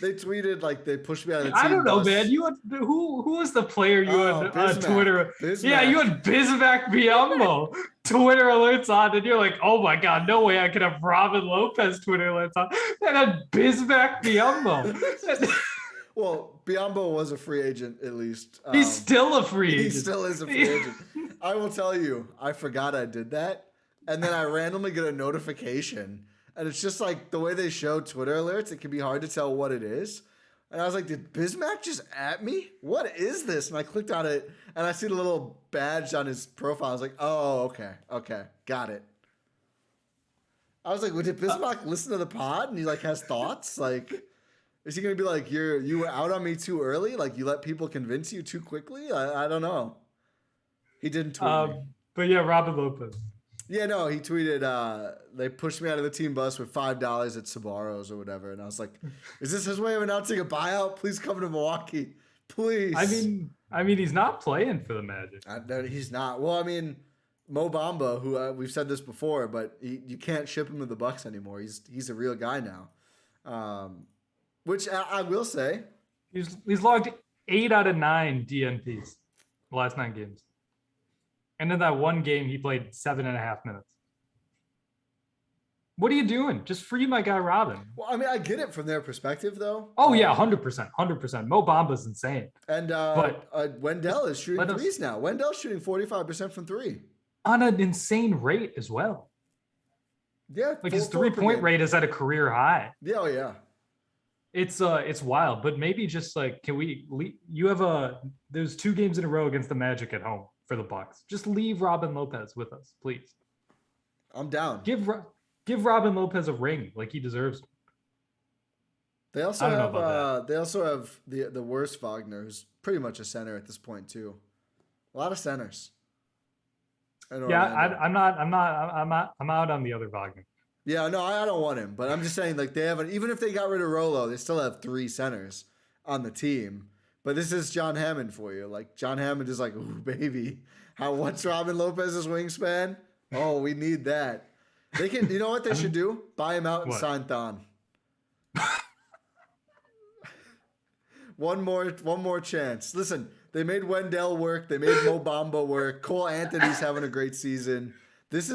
they tweeted like they pushed me out of the team. I don't know, bus. man. You had who was the player you had on Twitter? Bismack. Yeah, you had Bismack Biyombo Twitter alerts on, and you're like, oh my God, no way I could have Robin Lopez Twitter alerts on. And then Bismack Biyombo. Well, Biyombo was a free agent at least. He's still a free agent. He still is a free agent. I will tell you, I forgot I did that, and then I randomly get a notification. And it's just like the way they show Twitter alerts, it can be hard to tell what it is. And I was like, did Bismack just at me? What is this? And I clicked on it and I see the little badge on his profile. I was like, oh, okay, got it. I was like, well, did Bismack listen to the pod and he like has thoughts? Like, is he going to be like, you were out on me too early? Like you let people convince you too quickly? I don't know. He didn't tweet me. But yeah, Robin Lopez. Yeah, no, he tweeted, they pushed me out of the team bus with $5 at Sbarro's or whatever. And I was like, is this his way of announcing a buyout? Please come to Milwaukee. Please. I mean, he's not playing for the Magic. He's not. Well, I mean, Mo Bamba, who we've said this before, but you can't ship him to the Bucks anymore. He's a real guy now. Which I will say. He's logged 8 out of 9 DNPs the last 9 games. And in that one game, he played 7.5 minutes. What are you doing? Just free my guy Robin. Well, I mean, I get it from their perspective, though. Oh, yeah, 100%. Mo Bamba's insane. And Wendell is shooting threes now. Wendell's shooting 45% from 3. On an insane rate as well. Yeah. Like his 3-point rate is at a career high. Yeah, oh, yeah. It's wild, but maybe just like, there's 2 games in a row against the Magic at home for the Bucks. Just leave Robin Lopez with us, please. I'm down. Give Robin Lopez a ring like he deserves. They also have the worst Wagner, who's pretty much a center at this point too. A lot of centers. Yeah, I'm out on the other Wagner. Yeah, no, I don't want him, but I'm just saying like even if they got rid of Rolo, they still have 3 centers on the team. But this is John Hammond for you. Like John Hammond is like, ooh, baby, what's Robin Lopez's wingspan? Oh, we need that. They can. You know what they should do? Buy him out and sign Thon. One more chance. Listen, they made Wendell work. They made Mo Bamba work. Cole Anthony's having a great season.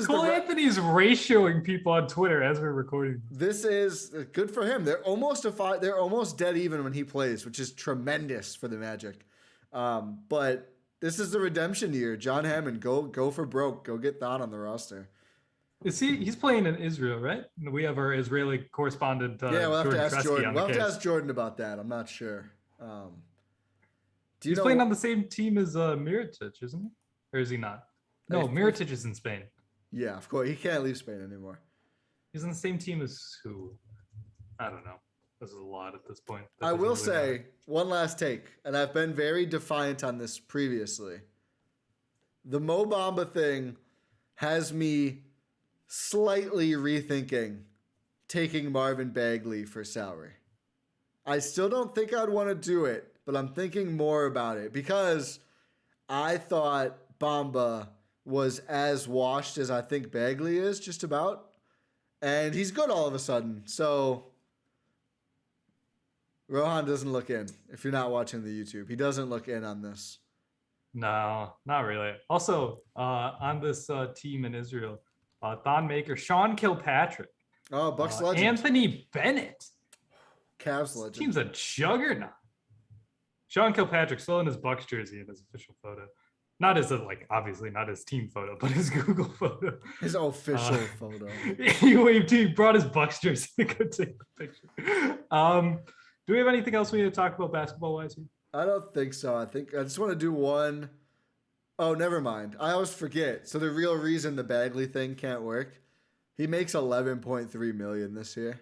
Cole Anthony's ratioing people on Twitter as we're recording. This is good for him. They're almost They're almost dead even when he plays, which is tremendous for the Magic. But this is the redemption year. John Hammond, go for broke. Go get Thon on the roster. Is he? He's playing in Israel, right? We have our Israeli correspondent. Yeah, we'll have to Jordan ask Kresge Jordan. on We'll the have to case. ask Jordan about that. I'm not sure. Do you He's playing know? on the same team as Mirotic, isn't he? Or is he not? No, If Mirotic is in Spain. yeah, of course he can't leave Spain anymore. He's on the same team as who? I don't know. This is a lot at this point. I will say one last take, and I've been very defiant on this previously. The Mo Bamba thing has me slightly rethinking taking Marvin Bagley for salary. I still don't think I'd want to do it, but I'm thinking more about it because I thought Bamba was as washed as I think Bagley is, just about. And he's good all of a sudden. So Rohan doesn't look in. If you're not watching the YouTube, he doesn't look in on this. No, not really. Also, on this team in Israel, Thon Maker, Sean Kilpatrick, Oh, Bucks legend. Anthony Bennett. Cavs This legend. team's a juggernaut. Sean Kilpatrick still in his Bucks jersey in his official photo. Not as obviously not his team photo, but his Google photo. His official photo. He brought his Bucks jersey to go take the picture. Do we have anything else we need to talk about basketball-wise here? I don't think so. I just want to do one. Oh, never mind. I always forget. So the real reason the Bagley thing can't work, he makes $11.3 million this year.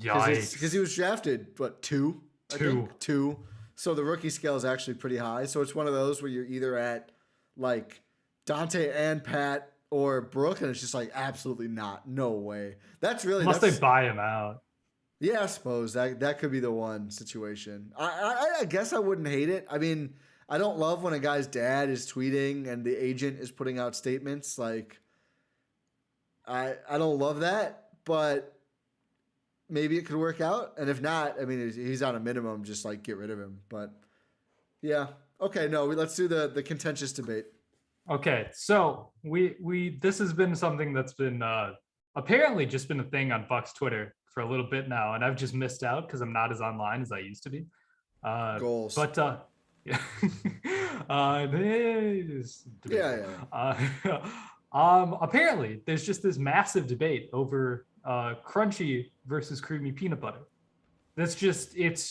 Yikes. Because he was drafted, what, two? I think? Two. So the rookie scale is actually pretty high. So it's one of those where you're either at like Dante and Pat or Brooke, and it's just like absolutely not. No way. That's really Unless they buy him out. Yeah, I suppose that could be the one situation. I guess I wouldn't hate it. I mean, I don't love when a guy's dad is tweeting and the agent is putting out statements. Like, I don't love that, but maybe it could work out. And if not, I mean, he's on a minimum, just like get rid of him. But yeah, okay, no, let's do the contentious debate. Okay, so we this has been something that's been apparently just been a thing on Bucks Twitter for a little bit now, and I've just missed out because I'm not as online as I used to be. Goals. But yeah. Apparently there's just this massive debate over crunchy versus creamy peanut butter. That's just it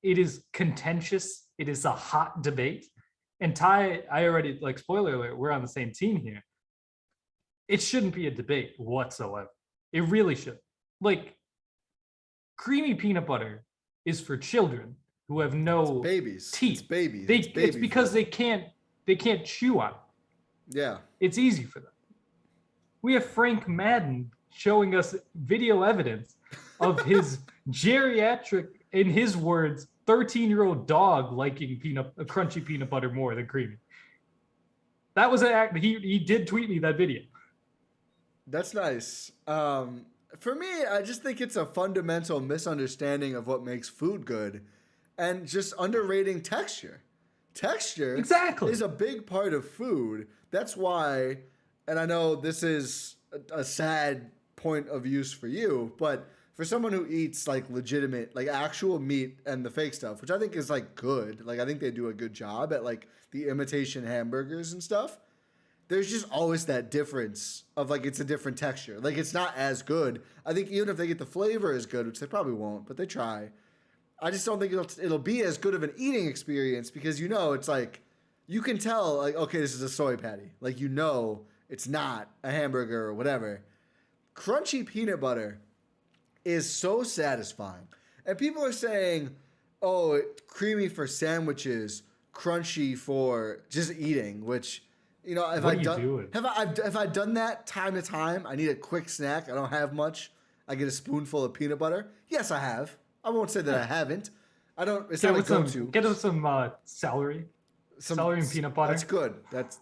is contentious. It is a hot debate. And Ty, I already spoiler alert, we're on the same team here. It shouldn't be a debate whatsoever. It really should. Creamy peanut butter is for children who have no babies. teeth. It's babies. It's because they can't chew on it. Yeah. It's easy for them. We have Frank Madden showing us video evidence of his geriatric, in his words, 13-year-old dog liking crunchy peanut butter more than creamy. That was an act. He did tweet me that video. That's nice. For me, I just think it's a fundamental misunderstanding of what makes food good and just underrating texture. Texture exactly is a big part of food. That's why, and I know this is a sad point of use for you, but for someone who eats legitimate, actual meat and the fake stuff, which I think is good. I think they do a good job at the imitation hamburgers and stuff. There's just always that difference of it's a different texture. It's not as good. I think even if they get the flavor as good, which they probably won't, but they try. I just don't think it'll be as good of an eating experience because it's you can tell okay, this is a soy patty. It's not a hamburger or whatever. Crunchy peanut butter is so satisfying. And people are saying, "Oh, creamy for sandwiches, crunchy for just eating," which have I done that time to time? I need a quick snack. I don't have much. I get a spoonful of peanut butter. Yes, I have. I won't say that I haven't. I don't. It's not a go-to. Get us some celery. Celery and peanut butter. That's good.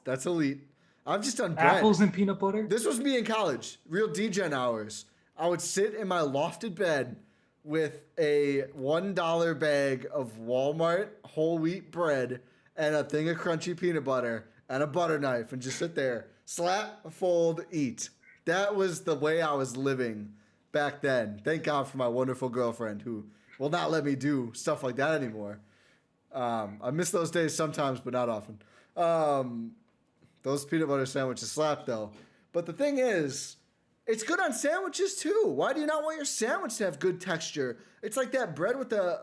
That's elite. I've just done bread. Apples and peanut butter. This was me in college. Real DGen hours. I would sit in my lofted bed with a $1 bag of Walmart whole wheat bread and a thing of crunchy peanut butter and a butter knife and just sit there, slap, fold, eat. That was the way I was living back then. Thank God for my wonderful girlfriend who will not let me do stuff like that anymore. I miss those days sometimes, but not often. Those peanut butter sandwiches slap though. But the thing is, it's good on sandwiches too. Why do you not want your sandwich to have good texture? It's like that bread with the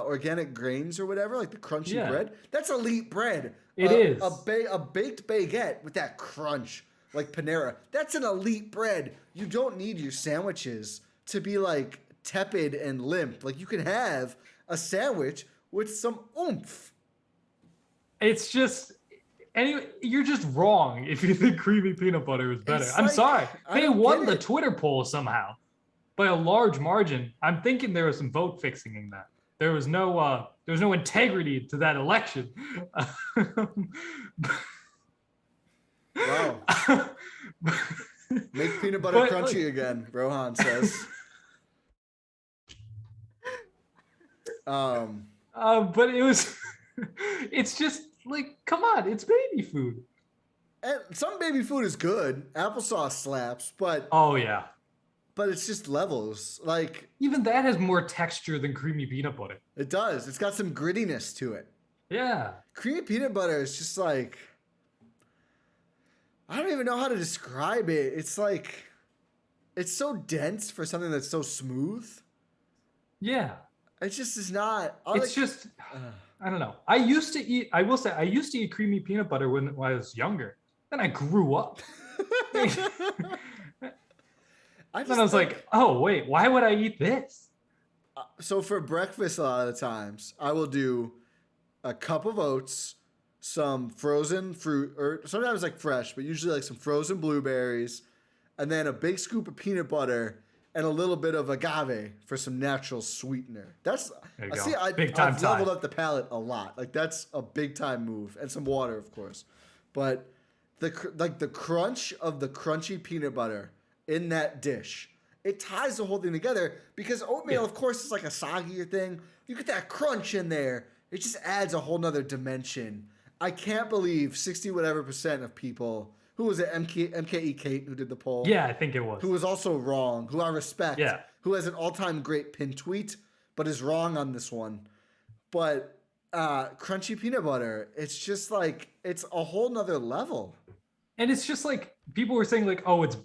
organic grains or whatever, like the crunchy bread. That's elite bread. It is. A baked baguette with that crunch, like Panera. That's an elite bread. You don't need your sandwiches to be like tepid and limp. Like you can have a sandwich with some oomph. It's just, anyway, you're just wrong if you think creamy peanut butter is better. I'm sorry. They won the Twitter poll somehow by a large margin. I'm thinking there was some vote fixing in that. There was no integrity to that election. Wow. Make peanut butter crunchy again, Rohan says. But it was, it's just like, come on, it's baby food. And some baby food is good. Applesauce slaps, but oh yeah, but it's just levels. Like even that has more texture than creamy peanut butter. It does. It's got some grittiness to it. Yeah. Creamy peanut butter is just like, I don't even know how to describe it. It's like, it's so dense for something that's so smooth. Yeah. It just is not. I don't know. I used to eat creamy peanut butter when I was younger. Then I grew up. Then I was like, oh, wait, why would I eat this? So for breakfast, a lot of the times, I will do a cup of oats, some frozen fruit, or sometimes like fresh, but usually like some frozen blueberries, and then a big scoop of peanut butter and a little bit of agave for some natural sweetener. I've leveled up the palate a lot. Like that's a big time move, and some water, of course. But the crunch of the crunchy peanut butter in that dish, it ties the whole thing together because oatmeal, of course, is like a soggier thing. You get that crunch in there. It just adds a whole nother dimension. I can't believe 60 whatever % of people. Who was it? MKE Kate who did the poll? Yeah, I think it was. Who was also wrong, who I respect. Yeah. Who has an all-time great pin tweet, but is wrong on this one. But crunchy peanut butter, it's just like, it's a whole nother level. And it's just like, people were saying like, oh, it's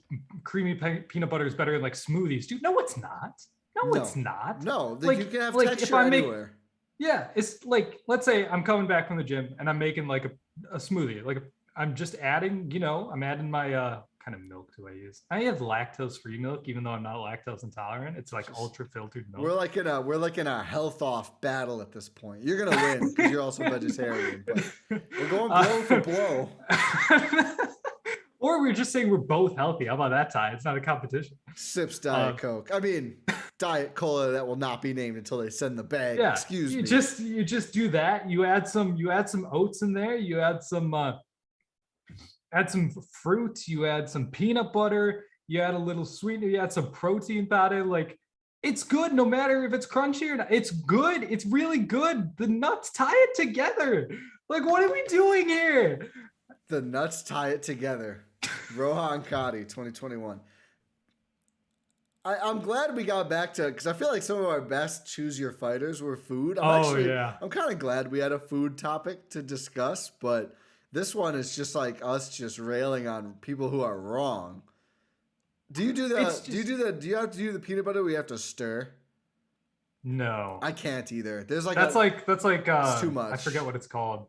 creamy peanut butter is better in like smoothies. Dude, no, it's not. No, it's not. No, like, you can have like texture anywhere. Yeah, it's like, let's say I'm coming back from the gym and I'm making like a smoothie. Like I'm just adding, I'm adding my, kind of milk do I use? I have lactose-free milk, even though I'm not lactose intolerant. It's like ultra filtered milk. We're like in a health off battle at this point. You're gonna win because you're also vegetarian. But we're going blow for blow. Or we're just saying we're both healthy. How about that, Ty? It's not a competition. Sips Diet Coke. I mean, Diet Cola that will not be named until they send the bag. Yeah, Excuse me. You just do that. You add some oats in there. You add some fruit. You add some peanut butter. You add a little sweetener. You add some protein powder. Like, it's good no matter if it's crunchy or not. It's good. It's really good. The nuts tie it together. Like, what are we doing here? The nuts tie it together. Rohan Katti, 2021. I'm glad we got back to, because I feel like some of our best choose your fighters were food. I'm kind of glad we had a food topic to discuss, but this one is just like us just railing on people who are wrong. Do you have to do the peanut butter where you have to stir? No. I can't either. There's like that's it's too much. I forget what it's called.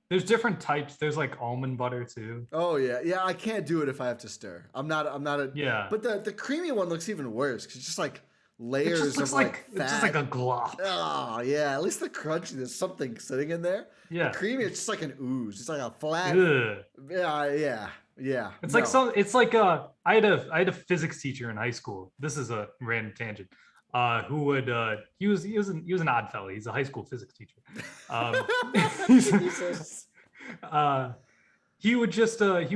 There's different types. There's like almond butter too. Oh yeah. Yeah, I can't do it if I have to stir. I'm not a yeah. But the creamy one looks even worse because it's just like layers of like fat. It's just like a glop. Oh yeah. At least the crunchy, there's something sitting in there. Yeah. The creamy, it's just like an ooze. It's like a flat. Ugh. Yeah. I had a physics teacher in high school. This is a random tangent. Who would he was an odd fellow. He's a high school physics teacher. He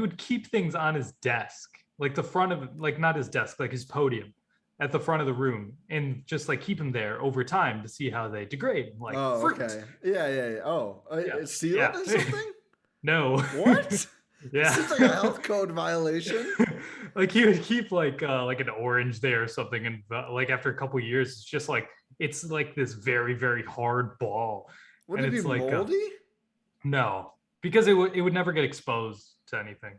would keep things on his desk, like the front of, like not his desk, like his podium at the front of the room, and just like keep them there over time to see how they degrade. Like fruit. Okay. Yeah. Oh, it's sealed or something? No. What? Yeah. Seems like a health code violation. Like he would keep like an orange there or something, and like after a couple of years, it's like this very, very hard ball. Would it be moldy? No, because it would never get exposed to anything.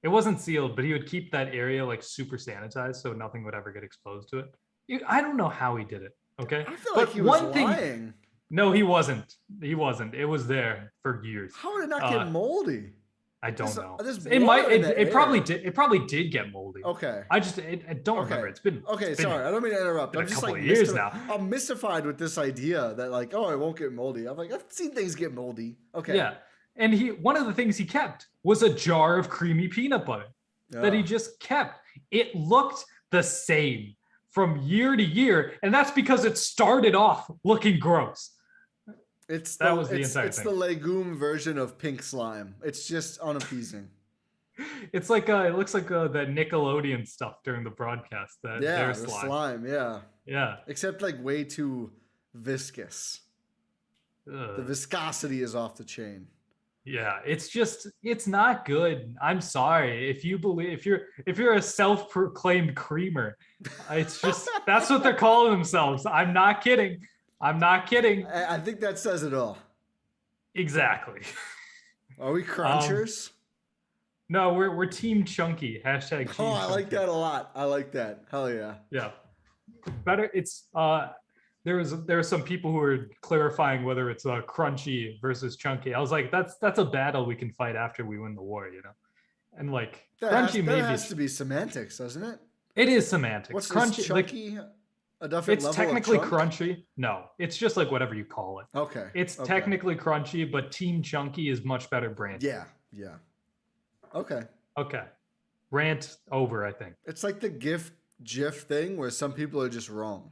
It wasn't sealed, but he would keep that area like super sanitized so nothing would ever get exposed to it. I don't know how he did it. Okay. I feel like he was lying. No, he wasn't. He wasn't. It was there for years. How would it not get moldy? I don't know. It might. It probably did. It probably did get moldy. Okay. I don't remember. It's been sorry. I don't mean to interrupt. I'm just like years now. I'm mystified with this idea that like, oh, it won't get moldy. I'm like, I've seen things get moldy. Okay. Yeah. And one of the things he kept was a jar of creamy peanut butter that he just kept. It looked the same from year to year, and that's because it started off looking gross. It's the legume version of pink slime. It's just unappeasing. It's like it looks like the Nickelodeon stuff during the broadcast. The slime. Yeah. Except like way too viscous. The viscosity is off the chain. Yeah, it's not good. I'm sorry. If you're a self-proclaimed creamer, it's just that's what they're calling themselves. I'm not kidding. I think that says it all. Exactly. Are we crunchers? No, we're team chunky. Hashtag team I chunky. like that a lot. I like that. Hell yeah. Yeah. Better. It's there were some people who were clarifying whether it's crunchy versus chunky. I was like, that's a battle we can fight after we win the war, you know. And like crunchy has to be semantics, doesn't it? It is semantics. What's crunchy? Chunky? Like, a different level technically of chunk? crunchy. No, it's just like whatever you call it. Okay. It's technically crunchy, but Team Chunky is much better brand. Yeah. Okay. Rant over, I think. It's like the GIF thing where some people are just wrong.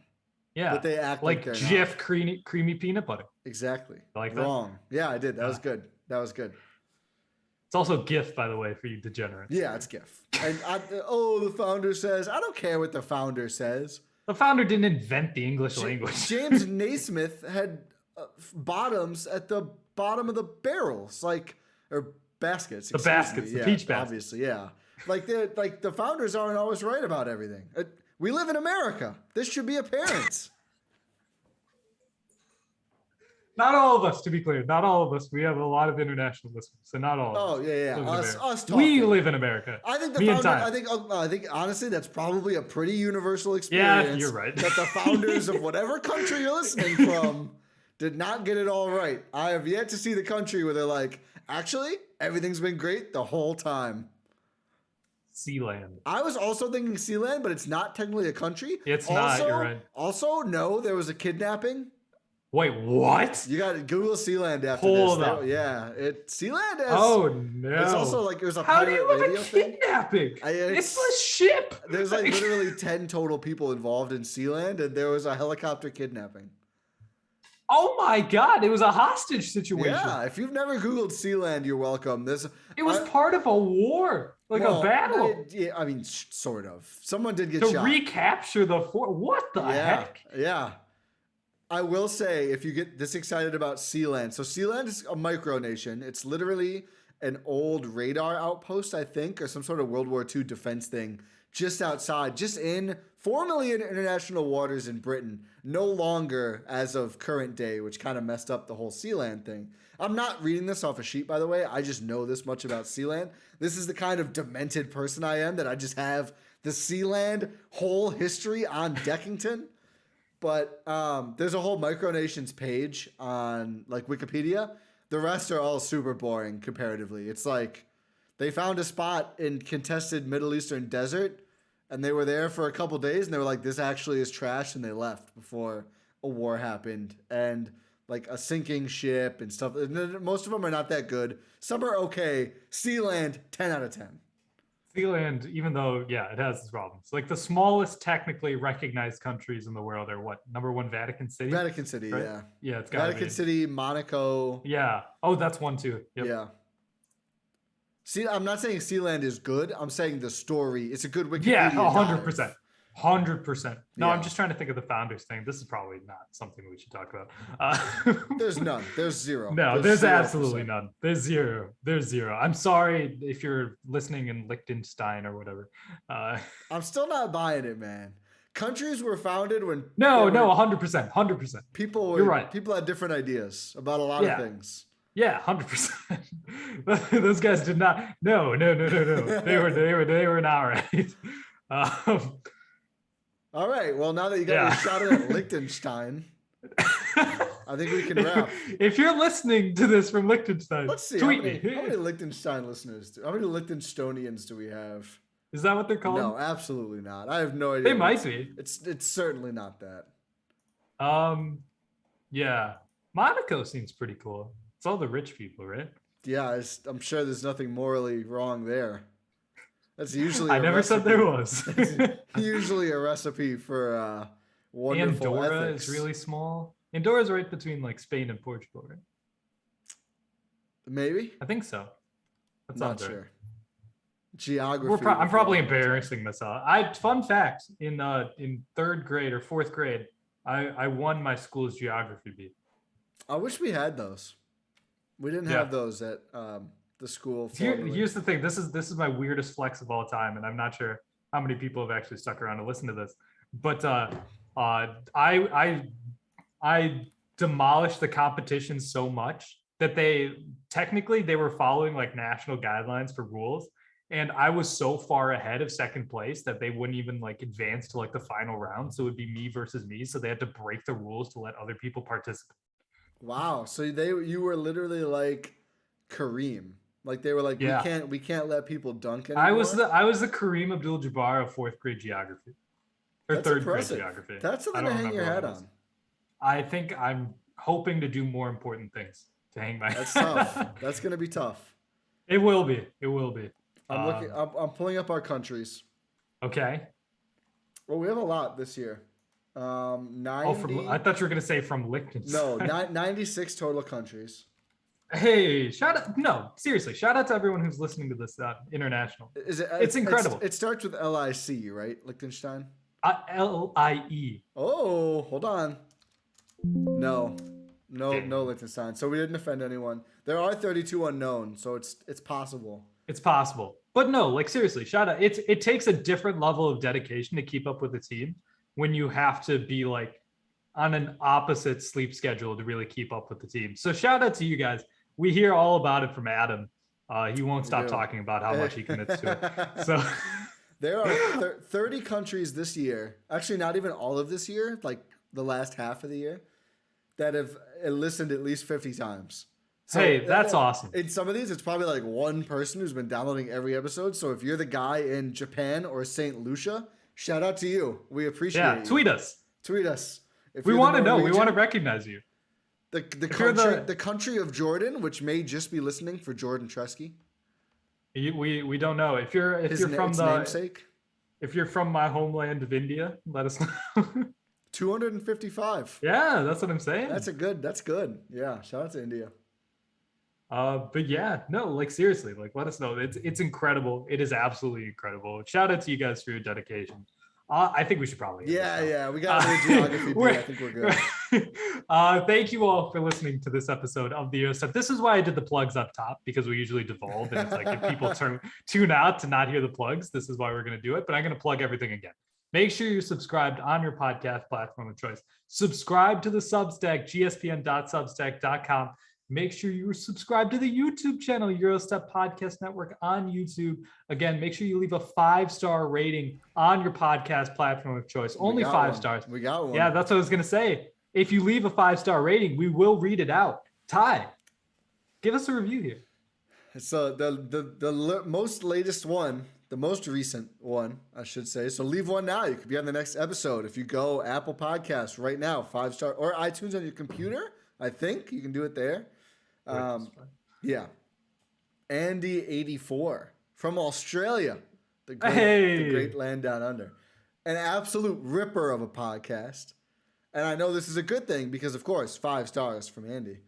Yeah. But they act like they're GIF not. creamy peanut butter. Exactly. Like that? Wrong. Yeah, I did. That was good. It's also GIF, by the way, for you degenerates. Yeah, it's GIF. And the founder says, I don't care what the founder says. The founder didn't invent the English language. James Naismith had bottoms at the bottom of the barrels, or baskets. The baskets, the peach baskets. Obviously, yeah. The founders aren't always right about everything. We live in America. This should be apparent. Not all of us, to be clear. Not all of us. We have a lot of international listeners, so not all of us. Oh, yeah. Us talking. We live in America. I think I think honestly, that's probably a pretty universal experience. Yeah, you're right. That the founders of whatever country you're listening from did not get it all right. I have yet to see the country where they're like, actually, everything's been great the whole time. Sealand. I was also thinking Sealand, but it's not technically a country. It's not, you're right. Also, no, there was a kidnapping. Wait, what? You got to Google Sealand after Hold this. up. Sealand is. Oh no! It's also like there's a How do pirate you have radio a thing. kidnapping? It's a ship. There's like literally 10 total people involved in Sealand, and there was a helicopter kidnapping. Oh my God! It was a hostage situation. Yeah, if you've never Googled Sealand, you're welcome. It was part of a war, a battle. I mean, sort of. Someone did get shot. To recapture the fort. What the heck? Yeah. I will say, if you get this excited about Sealand, so Sealand is a micronation. It's literally an old radar outpost, I think, or some sort of World War II defense thing just outside, formerly in international waters in Britain, no longer as of current day, which kind of messed up the whole Sealand thing. I'm not reading this off a sheet, by the way. I just know this much about Sealand. This is the kind of demented person I am, that I just have the Sealand whole history on Deckington. But there's a whole micronations page on Wikipedia. The rest are all super boring comparatively. It's like they found a spot in contested Middle Eastern desert, and they were there for a couple days, and they were like, this actually is trash, and they left before a war happened. And like a sinking ship and stuff. And most of them are not that good. Some are okay. Sealand, 10 out of 10. Sealand, even though, it has its problems. Like the smallest technically recognized countries in the world are what? Number one, Vatican City? Vatican City, right? Yeah. Yeah, it's got Vatican City, Monaco. Yeah. Oh, that's one too. Yep. Yeah. See, I'm not saying Sealand is good. I'm saying the story. It's a good Wikipedia. Yeah, 100%. 100%. No, Yeah. I'm just trying to think of the founders thing. This is probably not something we should talk about. There's none. There's zero. No, there's absolutely none. There's zero. I'm sorry if you're listening in Liechtenstein or whatever. I'm still not buying it, man. Countries were founded when... No, 100%. 100%. People You're right. People had different ideas about a lot of things. Yeah, 100%. Those guys did not. No. They were not right. Um, All right. Well, now that you got your shot at Liechtenstein, I think we can wrap. If you're listening to this from Liechtenstein, Let's see tweet how me. many Liechtenstein listeners. How many Liechtenstonians do we have? Is that what they're called? No, absolutely not. I have no idea. They might be. It's certainly not that. Yeah. Monaco seems pretty cool. It's all the rich people, right? Yeah, I'm sure there's nothing morally wrong there. That's usually. I never said there was. Usually a recipe for wonderful Andorra ethics. is really small. Andorra's right between like Spain and Portugal, right? Maybe. I think so. That's not sure. Geography. I'm probably embarrassing myself. Fun fact, in third grade or fourth grade, I won my school's geography bee. I wish we had those. We didn't have those at the school. Here's the thing. This is my weirdest flex of all time, and I'm not sure how many people have actually stuck around to listen to this. But I demolished the competition so much that they were following like national guidelines for rules. And I was so far ahead of second place that they wouldn't even like advance to like the final round. So it would be me versus me. So they had to break the rules to let other people participate. Wow. So you were literally like Kareem. Like they were like, we can't let people dunk anymore. I was the Kareem Abdul-Jabbar of fourth grade geography. Or That's third impressive. grade geography. That's something to hang your hat on. I think I'm hoping to do more important things to hang my. That's tough. That's gonna be tough. It will be. It will be. I'm pulling up our countries. Okay. Well, we have a lot this year. 90. I thought you were gonna say from Liechtenstein. No, 96 total countries. Hey, no, seriously, shout out to everyone who's listening to this international. It's incredible. It starts with LIC, right? Liechtenstein. LIE. Oh, hold on. No, Liechtenstein. So we didn't offend anyone. There are 32 unknown, so it's possible. It's possible, but no, like seriously, shout out. It takes a different level of dedication to keep up with the team when you have to be like on an opposite sleep schedule to really keep up with the team. So shout out to you guys. We hear all about it from Adam. He won't stop talking about how much he commits to it. So there are 30 countries this year, actually not even all of this year, like the last half of the year, that have listened at least 50 times. So, hey, that's awesome. In some of these, it's probably like one person who's been downloading every episode. So if you're the guy in Japan or St. Lucia, shout out to you. We appreciate you. Tweet us. Tweet us. We want to know. We want to recognize you. The country of Jordan, which may just be listening for Jordan Tresky. We don't know. If you're from the namesake. If you're from my homeland of India, let us know. 255. Yeah, that's what I'm saying. That's good. Yeah, shout out to India. But yeah, no, like seriously, like let us know. It's incredible. It is absolutely incredible. Shout out to you guys for your dedication. I think we should probably. Yeah, we got a geography. I think we're good. Thank you all for listening to this episode of the Gyro Step. This is why I did the plugs up top, because we usually devolve, and it's like if people tune out to not hear the plugs, this is why we're going to do it. But I'm going to plug everything again. Make sure you're subscribed on your podcast platform of choice. Subscribe to the Substack, gspn.substack.com. Make sure you're subscribed to the YouTube channel, Gyro Step Podcast Network on YouTube. Again, make sure you leave a 5-star rating on your podcast platform of choice. Only 5 stars. We got one. Yeah, that's what I was going to say. If you leave a 5-star rating, we will read it out. Ty, give us a review here. So the most latest one, the most recent one, I should say. So leave one now. You could be on the next episode. If you go Apple Podcasts right now, 5-star, or iTunes on your computer, I think you can do it there. Yeah. Andy84 from Australia, the great land down under. An absolute ripper of a podcast. And I know this is a good thing because, of course, 5 stars from Andy.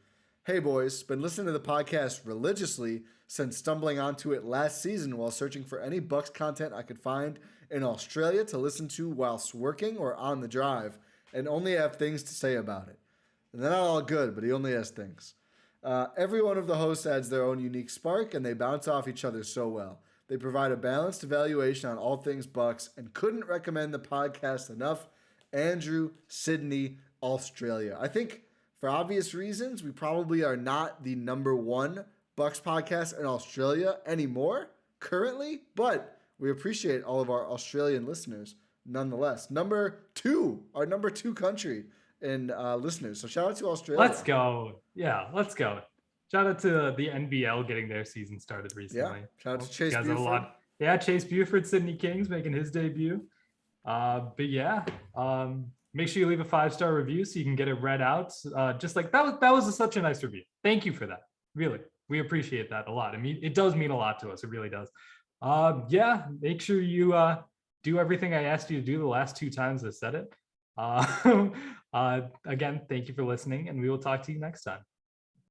Hey, boys, been listening to the podcast religiously since stumbling onto it last season while searching for any Bucks content I could find in Australia to listen to whilst working or on the drive, and only have things to say about it. And they're not all good, but he only has things. Every one of the hosts adds their own unique spark, and they bounce off each other so well. They provide a balanced evaluation on all things Bucks, and couldn't recommend the podcast enough. Andrew, Sydney, Australia. I think For obvious reasons, we probably are not the number one Bucks podcast in Australia anymore currently, but we appreciate all of our Australian listeners nonetheless. Our number two country in listeners. So shout out to Australia. Let's go. Yeah, let's go. Shout out to the NBL getting their season started recently. Yeah, shout out to Chase Guys have Buford. a lot. Yeah, Chase Buford, Sydney Kings making his debut. But yeah, make sure you leave a 5-star review so you can get it read out. Just like that was such a nice review. Thank you for that. Really, we appreciate that a lot. I mean, it does mean a lot to us. It really does. Yeah, make sure you do everything I asked you to do the last 2 times I said it. Again, thank you for listening, and we will talk to you next time.